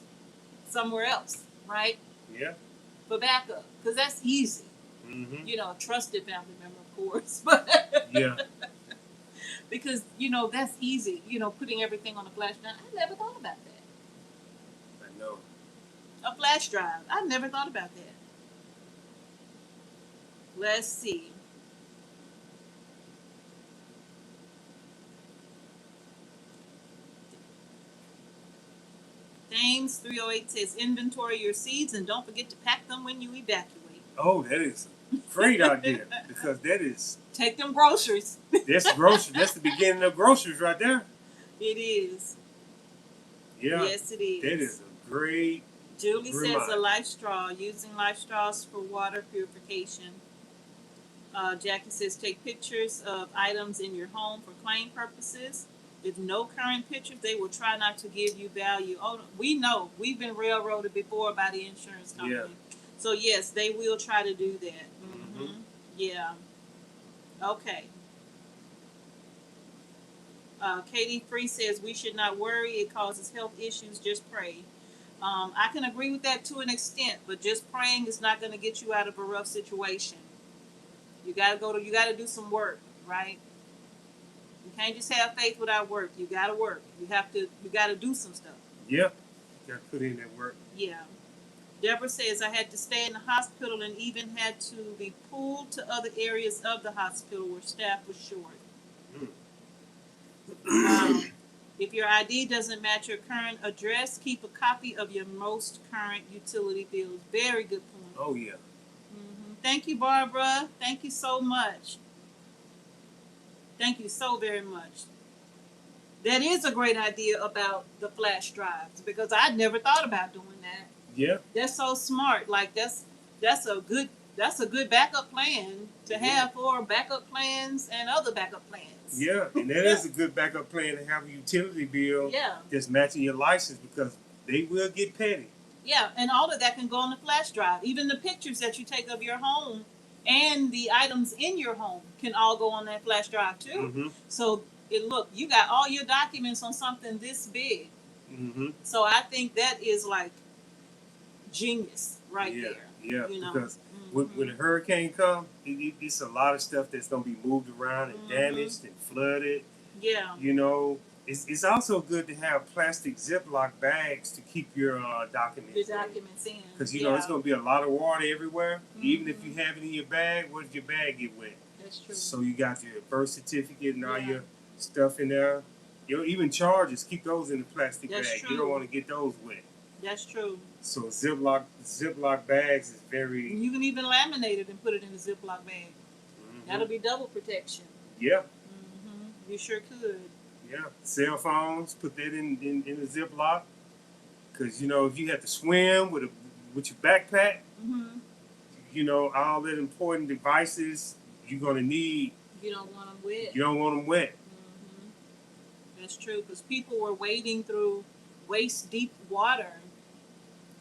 somewhere else, right? Yeah. For backup, because that's easy. You know, a trusted family member, of course. But yeah. Because, you know, that's easy, you know, putting everything on a flash drive. I never thought about that. I know. A flash drive. I never thought about that. Let's see. Thames 308 says inventory your seeds and don't forget to pack them when you evacuate. Oh, that is a great idea, because that is... Take them groceries. That's groceries. That's the beginning of groceries right there. It is. Yeah. Yes, it is. That is a great Julie reminder. says a life straw, using life straws for water purification. Jackie says take pictures of items in your home for claim purposes. If no current pictures, they will try not to give you value. Oh, we know. We've been railroaded before by the insurance company. Yeah. So, yes, they will try to do that. Yeah. Okay. Katie Free says we should not worry. It causes health issues. Just pray. I can agree with that to an extent, but just praying is not going to get you out of a rough situation. You got to do some work, right? You can't just have faith without work. You got to work. You got to do some stuff. Yeah. You got to put in that work. Yeah. Deborah says I had to stay in the hospital and even had to be pulled to other areas of the hospital where staff was short. If your ID doesn't match your current address, keep a copy of your most current utility bills. Very good point. Oh, yeah. Thank you, Barbara. Thank you so much. Thank you so very much. That is a great idea about the flash drives, because I'd never thought about doing that. Yeah. That's so smart. Like that's a good backup plan to have for backup plans and other backup plans. Yeah, and that is a good backup plan to have a utility bill that's matching your license, because they will get petty. Yeah, and all of that can go on the flash drive. Even the pictures that you take of your home and the items in your home can all go on that flash drive too. So look, you got all your documents on something this big. So I think that is like genius right there. Yeah, you know? Because when a hurricane comes, it's a lot of stuff that's going to be moved around and damaged and flooded. Yeah. You know, it's also good to have plastic Ziploc bags to keep your documents in. Because, you know, it's going to be a lot of water everywhere. Even if you have it in your bag, what if your bag get wet? That's true. So you got your birth certificate and all your stuff in there. You know, even charges, keep those in the plastic bag. True. You don't want to get those wet. That's true. So Ziploc bags is very... You can even laminate it and put it in a Ziploc bag. That'll be double protection. Yeah. You sure could. Yeah. Cell phones, put that in a Ziploc. Because, you know, if you have to swim with your backpack, you know, all that important devices you're going to need You don't want them wet. You don't want them wet. That's true, because people were wading through waist deep water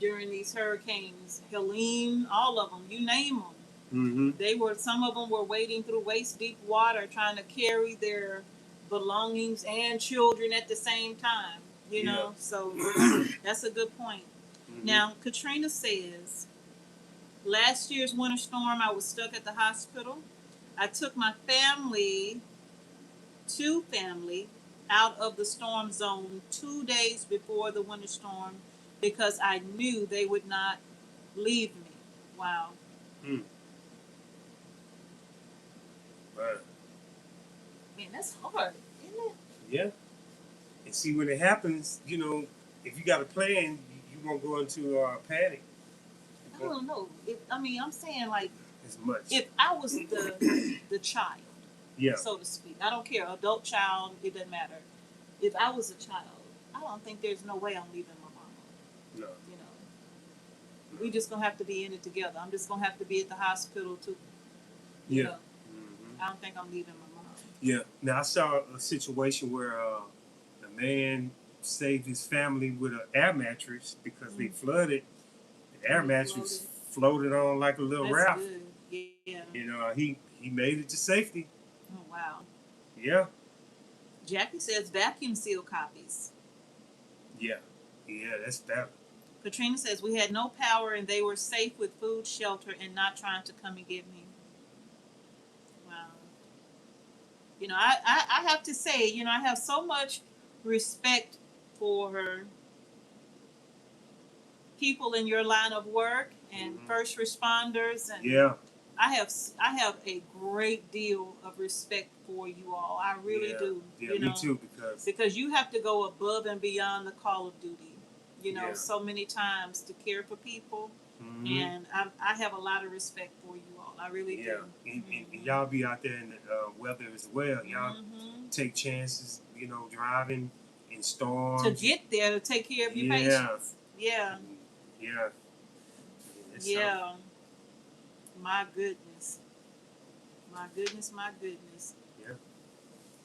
during these hurricanes. Helene, all of them, you name them. Some of them were wading through waist deep water trying to carry their belongings and children at the same time. You know, so that's a good point. Now, Katrina says, last year's winter storm, I was stuck at the hospital. I took my family out of the storm zone 2 days before the winter storm because I knew they would not leave me. Wow. Right. Man, that's hard, isn't it? Yeah. And see, when it happens, you know, if you got a plan, you won't go into panic. I don't know. I'm saying, like, as much. If I was the child, yeah, so to speak, I don't care, adult, child, it doesn't matter. If I was a child, I don't think there's no way I'm leaving my mama. No. You know, we just gonna have to be in it together. I'm just gonna have to be at the hospital too. You know? I don't think I'm leaving my mom. Yeah. Now I saw a situation where a man saved his family with an air mattress because they flooded. The air mattress floated on like a little raft. Good. Yeah. You know, he made it to safety. Oh wow. Yeah. Jackie says vacuum seal copies. Yeah. Yeah, that's better. Katrina says we had no power and they were safe with food, shelter, and not trying to come and get me. Wow. You know, I have to say, you know, I have so much respect for people in your line of work and first responders, and I have a great deal of respect for you all. I really do. Yeah, you know, me too, because you have to go above and beyond the call of duty. You know, so many times to care for people, and I have a lot of respect for you all. I really do. And y'all be out there in the weather as well. Y'all take chances, you know, driving in storms to get there to take care of your patients. Yeah. Yeah. My goodness. My goodness. My goodness. Yeah.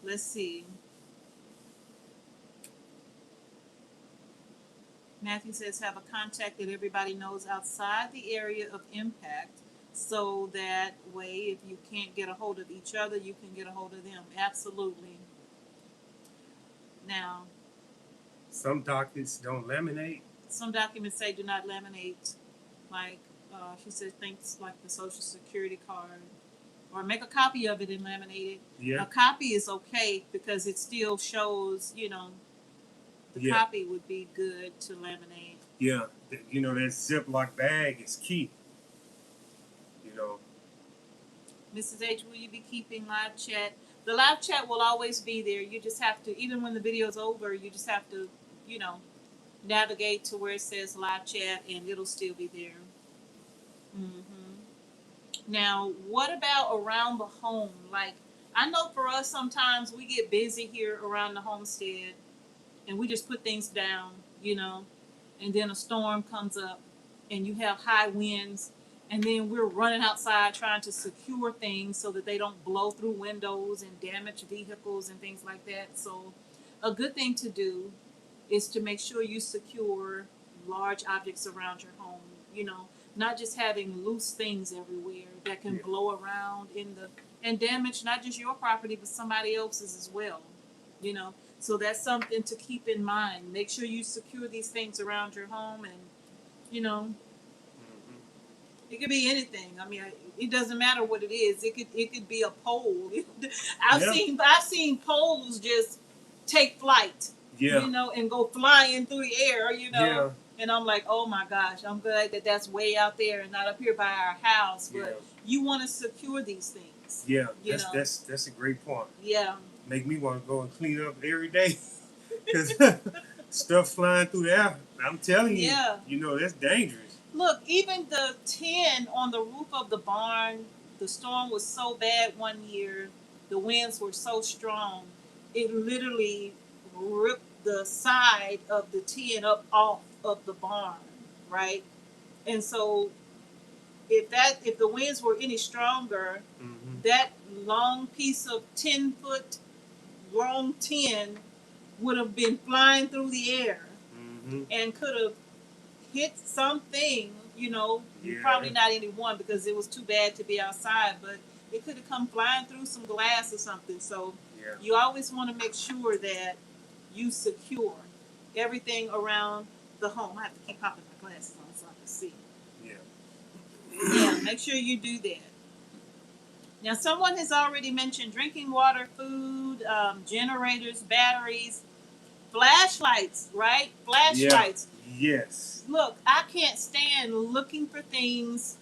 Let's see. Matthew says, have a contact that everybody knows outside the area of impact, so that way if you can't get a hold of each other, you can get a hold of them. Absolutely. Now, some documents don't laminate. Some documents say do not laminate. Like, she says, things like the Social Security card. Or make a copy of it and laminate it. Yeah. A copy is okay because it still shows, you know, the copy would be good to laminate. Yeah. You know, that Ziploc bag is key. You know. Mrs. H, will you be keeping live chat? The live chat will always be there. You just have to, even when the video's over, you just have to, you know, navigate to where it says live chat and it'll still be there. Now, what about around the home? Like, I know for us, sometimes we get busy here around the homestead and we just put things down, you know, and then a storm comes up and you have high winds, and then we're running outside trying to secure things so that they don't blow through windows and damage vehicles and things like that. So a good thing to do is to make sure you secure large objects around your home, you know, not just having loose things everywhere that can blow around and damage not just your property but somebody else's as well, you know. So that's something to keep in mind. Make sure you secure these things around your home, and you know, it could be anything. I mean, it doesn't matter what it is. It could be a pole. I've seen poles just take flight, you know, and go flying through the air, you know. Yeah. And I'm like, oh my gosh, I'm glad that that's way out there and not up here by our house. But you want to secure these things. Yeah, that's a great point. Yeah. Make me want to go and clean up every day because stuff flying through the air. I'm telling you, you know, that's dangerous. Look, even the tin on the roof of the barn, the storm was so bad one year, the winds were so strong, it literally ripped the side of the tin up off of the barn, right? And so if the winds were any stronger, that long piece of 10-foot long tin would have been flying through the air and could have hit something, probably not anyone because it was too bad to be outside, but it could have come flying through some glass or something. So you always want to make sure that you secure everything around the home. I have to keep popping my glasses on so I can see. Yeah, make sure you do that. Now, someone has already mentioned drinking water, food, generators, batteries, flashlights, right? Flashlights. Yeah. Yes. Look, I can't stand looking for things,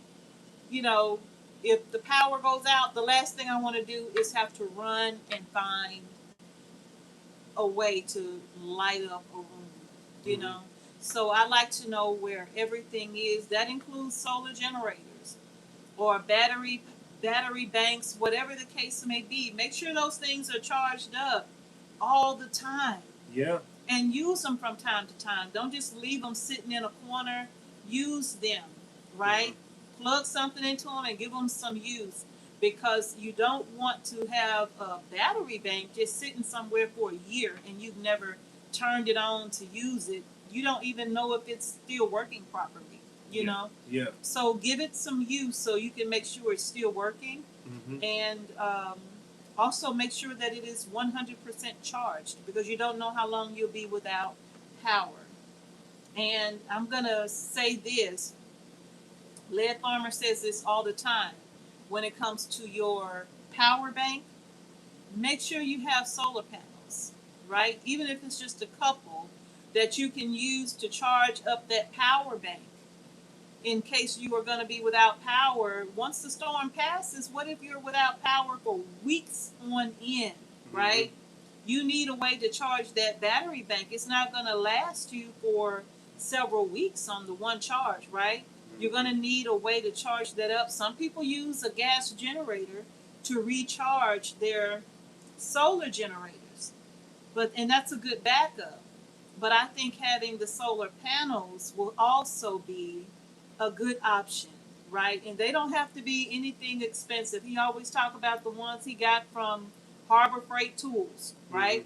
if the power goes out, the last thing I want to do is have to run and find a way to light up a room, So I like to know where everything is. That includes solar generators or battery banks, whatever the case may be. Make sure those things are charged up all the time. Yeah. And use them from time to time. Don't just leave them sitting in a corner. Use them, right? Plug something into them and give them some use, because you don't want to have a battery bank just sitting somewhere for a year and you've never turned it on to use it. You don't even know if it's still working properly, you know? Yeah. So give it some use so you can make sure it's still working. And also make sure that it is 100% charged, because you don't know how long you'll be without power. And I'm going to say this. Lead Farmer says this all the time. When it comes to your power bank, make sure you have solar panels, right? Even if it's just a couple that you can use to charge up that power bank in case you are going to be without power. Once the storm passes, what if you're without power for weeks on end, right? You need a way to charge that battery bank. It's not going to last you for several weeks on the one charge, right? You're going to need a way to charge that up. Some people use a gas generator to recharge their solar generators, and that's a good backup. But I think having the solar panels will also be a good option, right? And they don't have to be anything expensive. He always talk about the ones he got from Harbor Freight Tools, right?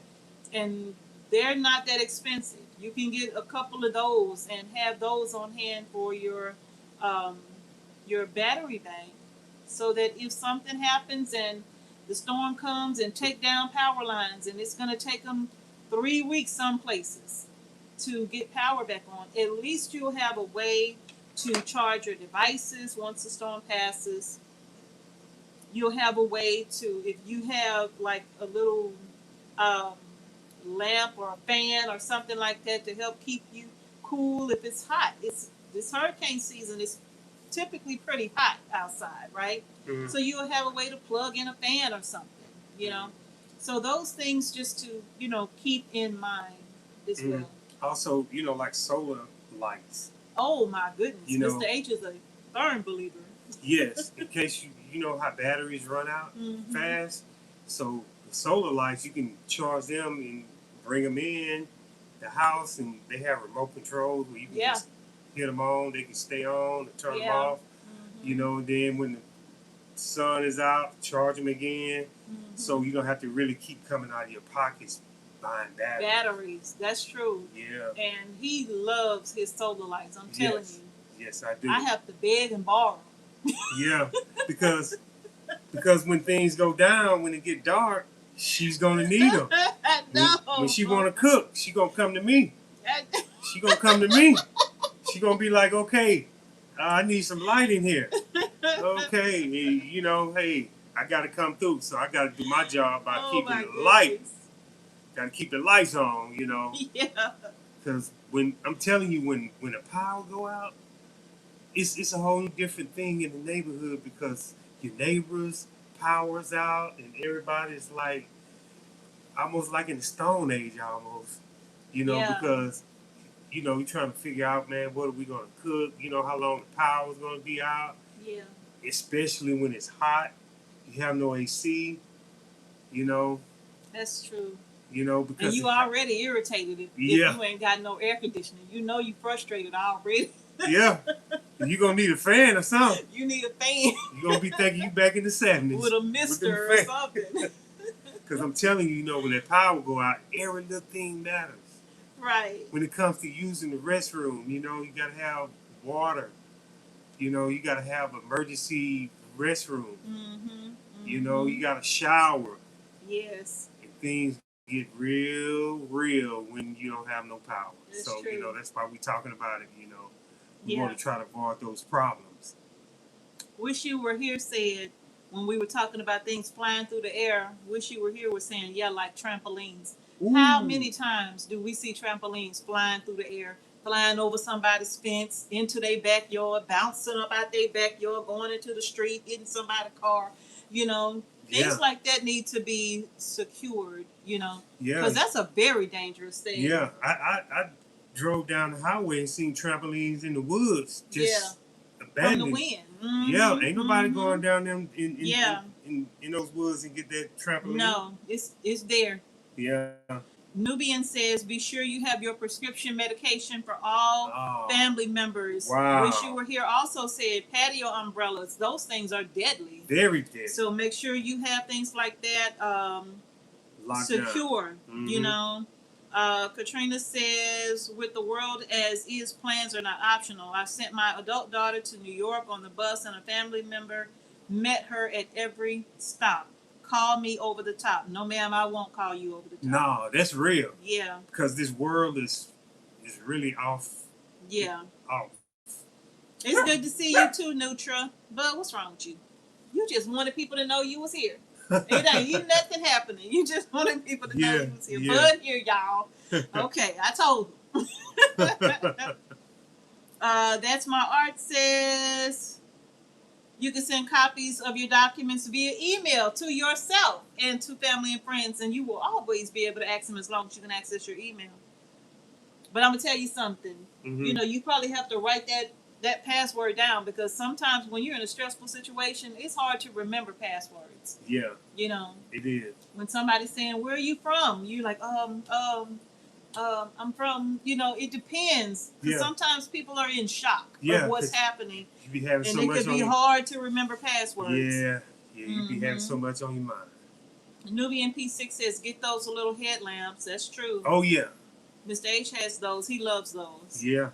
And they're not that expensive. You can get a couple of those and have those on hand for your battery bank, so that if something happens and the storm comes and take down power lines, and it's going to take them 3 weeks some places to get power back on, at least you'll have a way to charge your devices once the storm passes. You'll have a way to, if you have like a little um, lamp or a fan or something like that to help keep you cool if it's hot. It's this hurricane season is typically pretty hot outside, right? So you'll have a way to plug in a fan or something. So those things just to, keep in mind as well. Also, like solar lights. Oh my goodness. Mr. H is a firm believer. Yes, in case you know how batteries run out fast. So the solar lights, you can charge them and bring them in the house, and they have remote controls where you can just hit them on. They can stay on and turn them off. Then when the sun is out, charge them again. So you don't have to really keep coming out of your pockets buying batteries. That's true. Yeah. And he loves his solar lights. I'm telling you. Yes, I do. I have to beg and borrow. Yeah, because when things go down, when it get dark, she's gonna need them. When she wanna cook, she gonna come to me. She gonna come to me. She gonna be like, okay, I need some light in here. Okay, hey, I gotta come through, so I gotta do my job by keeping the lights. Gotta keep the lights on, Yeah. Because when I'm telling you, when the power go out, it's a whole different thing in the neighborhood, because your neighbors' power's out and everybody's like almost like in the Stone Age almost, because you're trying to figure out, man, what are we gonna cook? How long the power's gonna be out. Yeah. Especially when it's hot, you have no AC. That's true. Because and you already irritated if you ain't got no air conditioning. You frustrated already. Yeah. You're going to need a fan or something. You need a fan. You're going to be thinking you back in the 70s. With a mister or something. Because I'm telling you, when that power go out, every little thing matters. Right. When it comes to using the restroom, you got to have water. You got to have emergency restroom. Mm-hmm. You got to shower. Yes. And things get real when you don't have no power. That's so, true. That's why we're talking about it, We Yeah. want to try to avoid those problems. Wish You Were Here said, when we were talking about things flying through the air, Wish You Were Here was saying, yeah, like trampolines. Ooh. How many times do we see trampolines flying through the air, flying over somebody's fence, into their backyard, bouncing up out their backyard, going into the street, hitting somebody's car, Things like that need to be secured, Yeah. Because that's a very dangerous thing. Yeah. I drove down the highway and seen trampolines in the woods. Just abandoned. From the wind. Mm-hmm. Yeah. Ain't nobody going down them in those woods and get that trampoline. No. It's there. Yeah. Nubian says, be sure you have your prescription medication for all family members. Wow. Wish You Were Here also said patio umbrellas. Those things are deadly. Very deadly. So make sure you have things like that secure, Mm-hmm. Katrina says, with the world as is, plans are not optional. I sent my adult daughter to New York on the bus, and a family member met her at every stop. Call me over the top. No, ma'am, I won't call you over the top. No, that's real. Yeah. Because this world is really off. Yeah. Off. It's good to see you too, Nutra. But what's wrong with you? You just wanted people to know you was here. It ain't nothing happening. You just wanted people to know you was here. But here, y'all. Okay, I told them. That's My Art says, you can send copies of your documents via email to yourself and to family and friends, and you will always be able to access them as long as you can access your email. But I'm going to tell you something. Mm-hmm. You probably have to write that password down, because sometimes when you're in a stressful situation, it's hard to remember passwords. Yeah. It is. When somebody's saying, where are you from? You're like, I'm from, it depends. Because sometimes people are in shock of what's happening. You be having and it could be hard to remember passwords. Yeah, you be having so much on your mind. Nubian P6 says, get those little headlamps. That's true. Oh, yeah. Mr. H has those. He loves those. Yeah.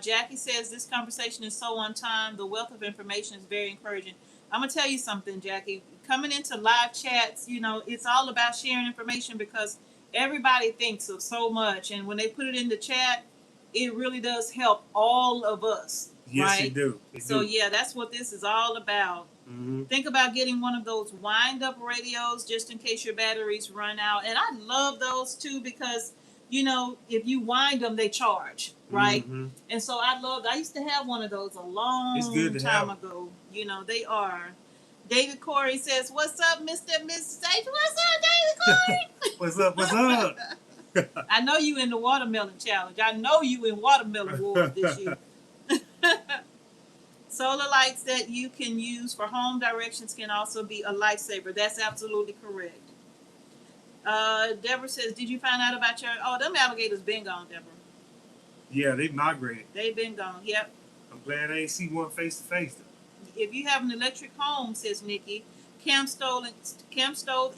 Jackie says, this conversation is so on time. The wealth of information is very encouraging. I'm going to tell you something, Jackie. Coming into live chats, it's all about sharing information, because everybody thinks of so much. And when they put it in the chat, it really does help all of us. Yes, right? it do. Yeah, that's what this is all about. Mm-hmm. Think about getting one of those wind-up radios just in case your batteries run out. And I love those, too, because if you wind them, they charge, right? Mm-hmm. And so I used to have one of those a long time ago. They are. David Corey says, what's up, Mr. and Mrs. H? What's up, David Corey? What's up? I know you in the watermelon challenge. I know you in watermelon wars this year. Solar lights that you can use for home directions can also be a lifesaver. That's absolutely correct. Deborah says, did you find out about them alligators been gone, Deborah? Yeah, they migrated. They've been gone, yep. I'm glad I ain't see one face to face. If you have an electric home, says Nikki, camp stove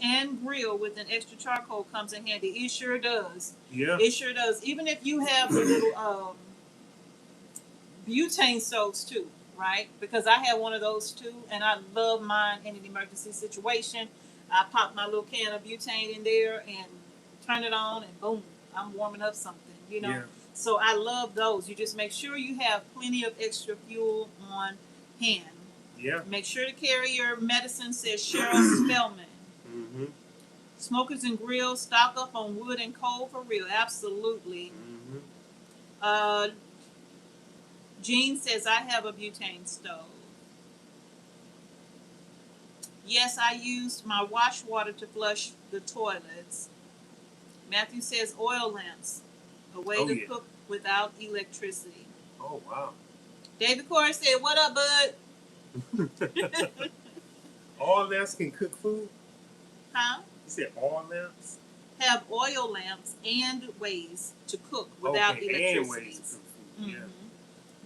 and grill with an extra charcoal comes in handy. It sure does. Yeah. It sure does. Even if you have the little butane stoves too, right? Because I have one of those too, and I love mine in an emergency situation. I pop my little can of butane in there and turn it on, and boom, I'm warming up something, Yeah. So I love those. You just make sure you have plenty of extra fuel on hand. Yeah. Make sure to carry your medicine, says Cheryl Spellman. Mm-hmm. Smokers and grills, stock up on wood and coal for real. Absolutely. Mm-hmm. Jean says, I have a butane stove. Yes, I used my wash water to flush the toilets. Matthew says, oil lamps, a way to cook without electricity. Oh, wow. David Corey said, what up, bud? Oil lamps can cook food? Huh? You said oil lamps? Have oil lamps and ways to cook without electricity. And ways to cook food, yeah.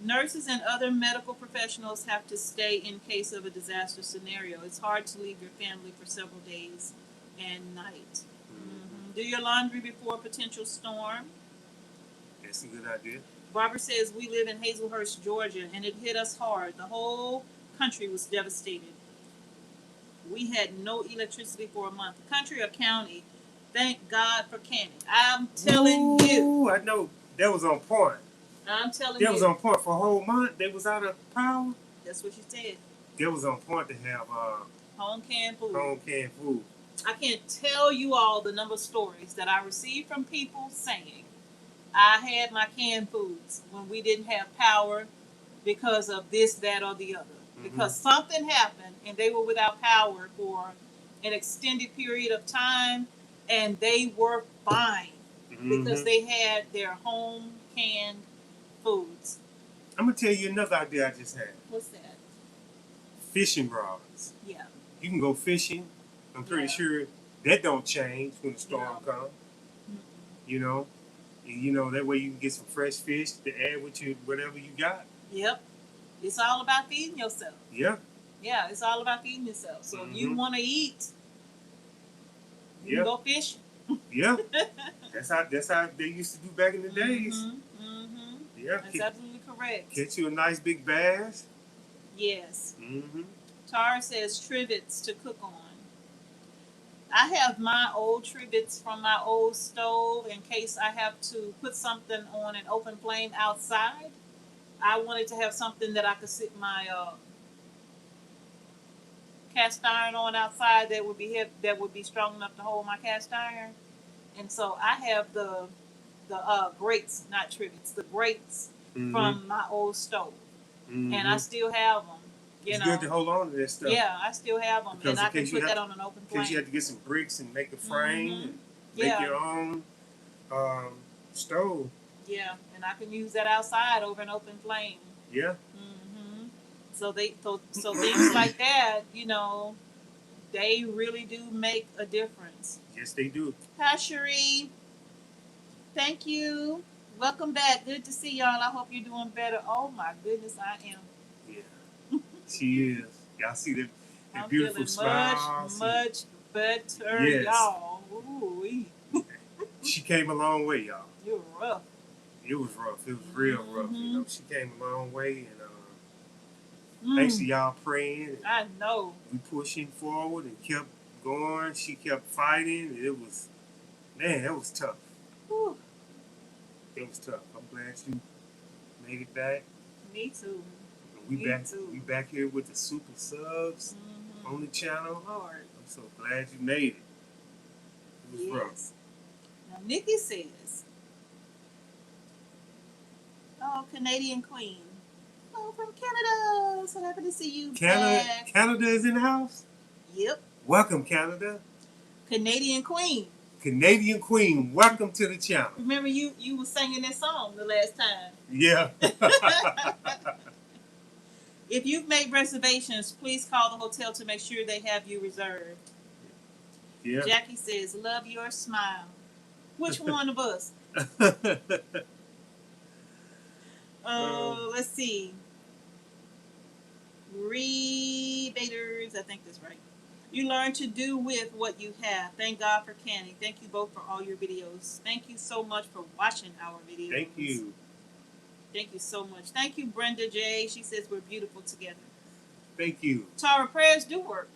Nurses and other medical professionals have to stay in case of a disaster scenario. It's hard to leave your family for several days and night. Do your laundry before a potential storm. That's a good idea. Barbara says we live in Hazelhurst, Georgia, and it hit us hard. The whole country was devastated. We had no electricity for a month. Country or county? Thank God for Canning. I'm telling you. I know. That was on point. I'm telling you. That was on point for a whole month. They was out of power. That's what she said. That was on point to have home canned food. Home canned food. I can't tell you all the number of stories that I received from people saying, I had my canned foods when we didn't have power because of this, that, or the other. Because something happened and they were without power for an extended period of time, and they were fine because they had their home canned foods. I'm going to tell you another idea I just had. What's that? Fishing rods. Yeah. You can go fishing. I'm pretty sure that don't change when the storm comes. You know? And, you know, that way you can get some fresh fish to add with you, whatever you got. Yep. It's all about feeding yourself. Yeah. Yeah, it's all about feeding yourself. So if you want to eat, you can go fishing. Yeah. That's how they used to do back in the days. Yeah. That's absolutely correct. Catch you a nice big bass. Yes. Tara says trivets to cook on. I have my old trivets from my old stove in case I have to put something on an open flame outside. I wanted to have something that I could sit my cast iron on outside that would be strong enough to hold my cast iron. And so I have the grates, not trivets, the grates from my old stove, and I still have them. It's good to hold on to that stuff. Yeah, I still have them, because and I can put that on an open flame. Because you have to get some bricks and make a frame and make your own stove. Yeah, and I can use that outside over an open flame. Yeah. So things like that, you know, they really do make a difference. Yes, they do. Hi, Cherie. Thank you. Welcome back. Good to see y'all. I hope you're doing better. Oh my goodness, I am. Yeah, she is. Y'all see the beautiful smile. Much better, y'all. Ooh-wee. She came a long way, y'all. You were rough. It was rough. It was real rough. You know, she came a long way, and thanks to y'all praying. I know. We pushing forward and kept going. She kept fighting. It was, man, it was tough. Whew. It was tough. I'm glad you made it back. Me too. We back here with the super subs on the channel. Lord. I'm so glad you made it. It was rough. Now Nikki says, "Oh, Canadian Queen. Oh, from Canada. So happy to see you back." Canada is in the house? Yep. Welcome, Canada. Canadian Queen. Canadian Queen, welcome to the channel. Remember you were singing that song the last time. Yeah. If you've made reservations, please call the hotel to make sure they have you reserved. Yeah. Jackie says, "Love your smile." Which one of us? Let's see. Rebaters, I think that's right. You learn to do with what you have. Thank God for Canning. Thank you both for all your videos. Thank you so much for watching our videos. Thank you. Thank you so much. Thank you, Brenda J. She says we're beautiful together. Thank you. Tara, prayers do work.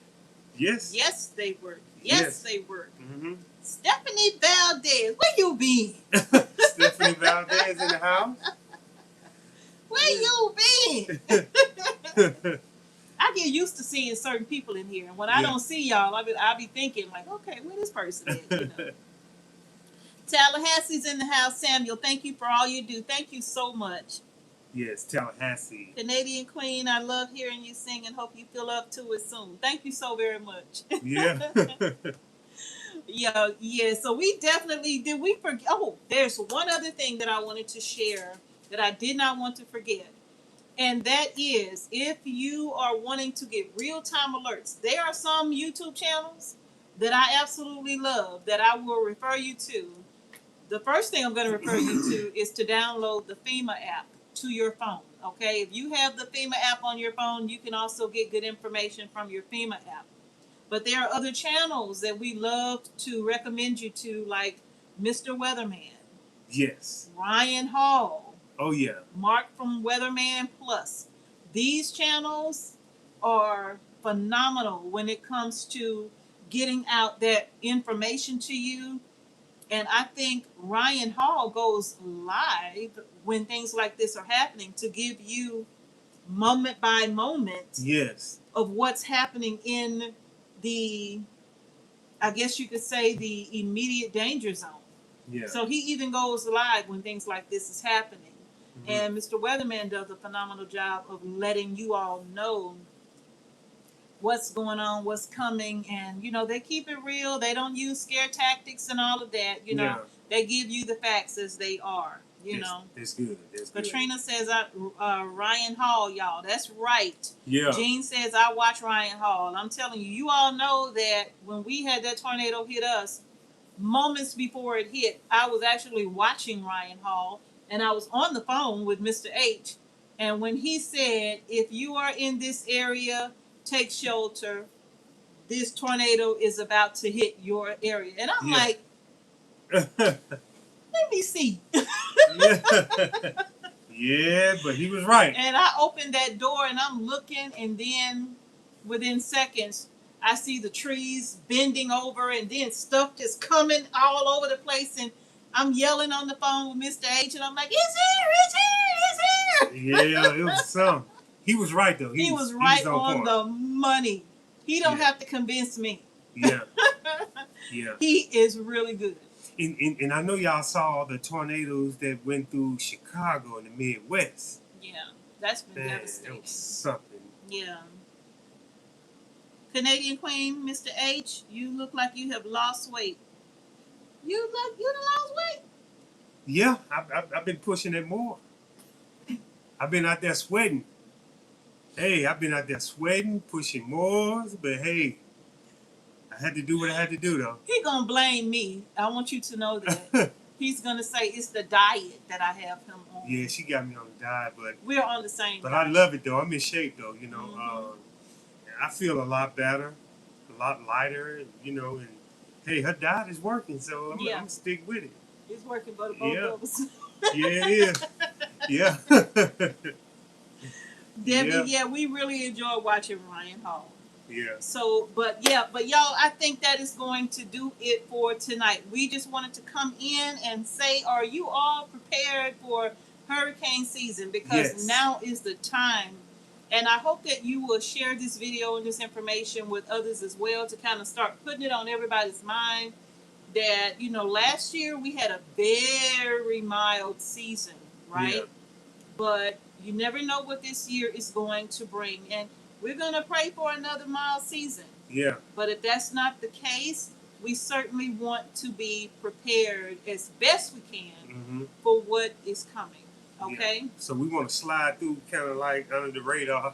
Yes. Yes, they work. Yes, they work. Mm-hmm. Stephanie Valdez, where you been? Stephanie Valdez in the house. Where you been? I get used to seeing certain people in here, and when I don't see y'all, I'll be thinking like, okay, where this person is? You know? Tallahassee's in the house. Samuel, thank you for all you do. Thank you so much. Yes, Tallahassee. Canadian Queen, I love hearing you sing and hope you feel up to it soon. Thank you so very much. Yeah. Yeah. So we definitely did. We forget. Oh, there's one other thing that I wanted to share that I did not want to forget. And that is, if you are wanting to get real-time alerts, there are some YouTube channels that I absolutely love that I will refer you to. The first thing I'm going to refer you to is to download the FEMA app to your phone. Okay, if you have the FEMA app on your phone, you can also get good information from your FEMA app. But there are other channels that we love to recommend you to, like Mr. Weatherman, Yes. Ryan Hall, Oh yeah. Mark from Weatherman Plus. These channels are phenomenal when it comes to getting out that information to you. And I think Ryan Hall goes live when things like this are happening to give you moment by moment Yes. of what's happening in the, I guess you could say, the immediate danger zone. Yeah. So he even goes live when things like this is happening. Mm-hmm. And Mr. Weatherman does a phenomenal job of letting you all know what's going on, what's coming, and they keep it real. They don't use scare tactics and all of that. Yeah. They give you the facts as they are. That's good. That's good. Katrina says, Ryan Hall, y'all. That's right. Yeah. Jean says, I watch Ryan Hall. I'm telling you, you all know that when we had that tornado hit us, moments before it hit, I was actually watching Ryan Hall, and I was on the phone with Mr. H. And when he said, if you are in this area, take shelter. This tornado is about to hit your area. And I'm like, let me see. Yeah. Yeah, but he was right. And I opened that door and I'm looking, and then within seconds, I see the trees bending over, and then stuff just coming all over the place. And I'm yelling on the phone with Mr. H, and I'm like, it's here, it's here, it's here. Yeah, it was some. He was right, though. He was right on the money. He don't have to convince me. Yeah. Yeah. He is really good. And I know y'all saw the tornadoes that went through Chicago in the Midwest. Yeah, that's been devastating. That was something. Yeah. Canadian Queen, Mr. H, you look like you have lost weight. You lost weight? Yeah, I've been pushing it more. I've been out there sweating. Hey, I've been out there sweating, pushing more, but hey, I had to do what I had to do, though. He gonna blame me. I want you to know that. He's gonna say it's the diet that I have him on. Yeah, she got me on the diet, but we're on the same. But diet. I love it though. I'm in shape though. Mm-hmm. I feel a lot better, a lot lighter. And hey, her diet is working, so I'm gonna stick with it. It's working for the both of us. Yeah, it is. Yeah. Debbie, we really enjoy watching Ryan Hall. Yeah. So, but y'all, I think that is going to do it for tonight. We just wanted to come in and say, are you all prepared for hurricane season? Because now is the time. And I hope that you will share this video and this information with others as well, to kind of start putting it on everybody's mind that, last year we had a very mild season, right? Yeah. But you never know what this year is going to bring. And we're going to pray for another mild season. Yeah. But if that's not the case, we certainly want to be prepared as best we can for what is coming. Okay? Yeah. So we want to slide through kind of like under the radar,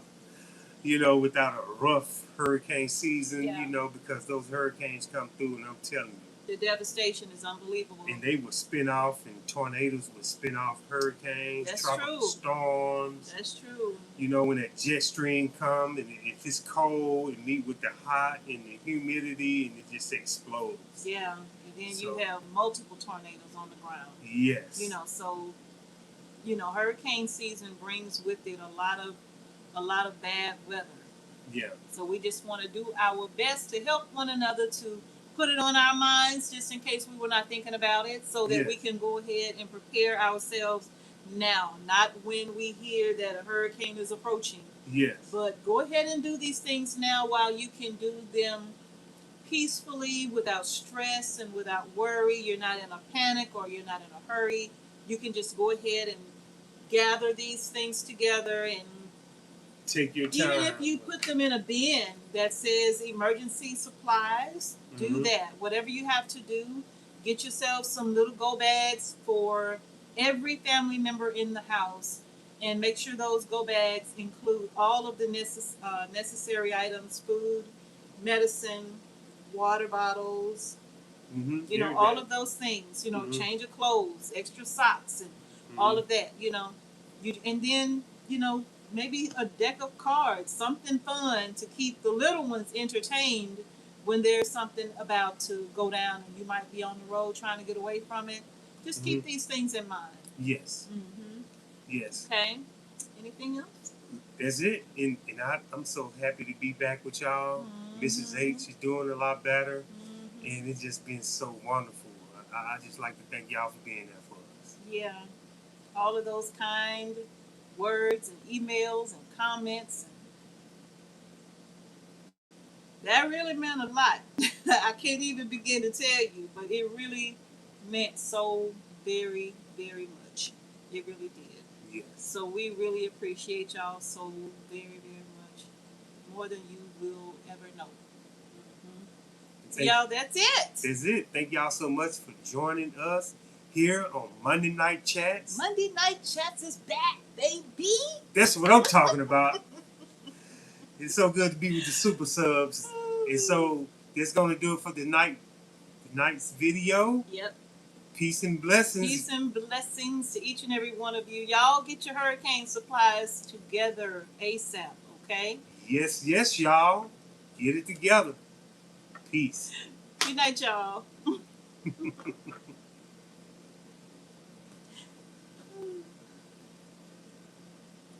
without a rough hurricane season, because those hurricanes come through, and I'm telling you, the devastation is unbelievable. And they would spin off, and tornadoes would spin off hurricanes, tropical storms. That's true. When that jet stream comes, and if it's cold, it meet with the hot and the humidity, and it just explodes. Yeah, and then you have multiple tornadoes on the ground. Yes. Hurricane season brings with it a lot of bad weather. Yeah. So we just want to do our best to help one another to put it on our minds, just in case we were not thinking about it, so that we can go ahead and prepare ourselves now, not when we hear that a hurricane is approaching. Yes. But go ahead and do these things now while you can do them peacefully, without stress and without worry. You're not in a panic or you're not in a hurry. You can just go ahead and gather these things together and take your time. Even if you put them in a bin that says emergency supplies, do that. Whatever you have to do, get yourself some little go bags for every family member in the house, and make sure those go bags include all of the necessary items: food, medicine, water bottles, all of those things. Change of clothes, extra socks, and all of that. And then maybe a deck of cards, something fun to keep the little ones entertained when there's something about to go down and you might be on the road trying to get away from it. Just keep these things in mind. Yes. Mm-hmm. Yes. Okay. Anything else? That's it. And I'm so happy to be back with y'all. Mrs. H is doing a lot better. And it's just been so wonderful. I just like to thank y'all for being there for us. Yeah. All of those kind words and emails and comments. That really meant a lot. I can't even begin to tell you, but it really meant so very, very much. It really did. Yes. So we really appreciate y'all so very, very much. More than you will ever know. So y'all, that's it. That's it. Thank y'all so much for joining us here on Monday Night Chats. Monday Night Chats is back, baby. That's what I'm talking about. It's so good to be with the super subs. And so that's going to do it for tonight's video. Yep. Peace and blessings. Peace and blessings to each and every one of you. Y'all get your hurricane supplies together ASAP, okay? Yes, yes, y'all. Get it together. Peace. Good night, y'all.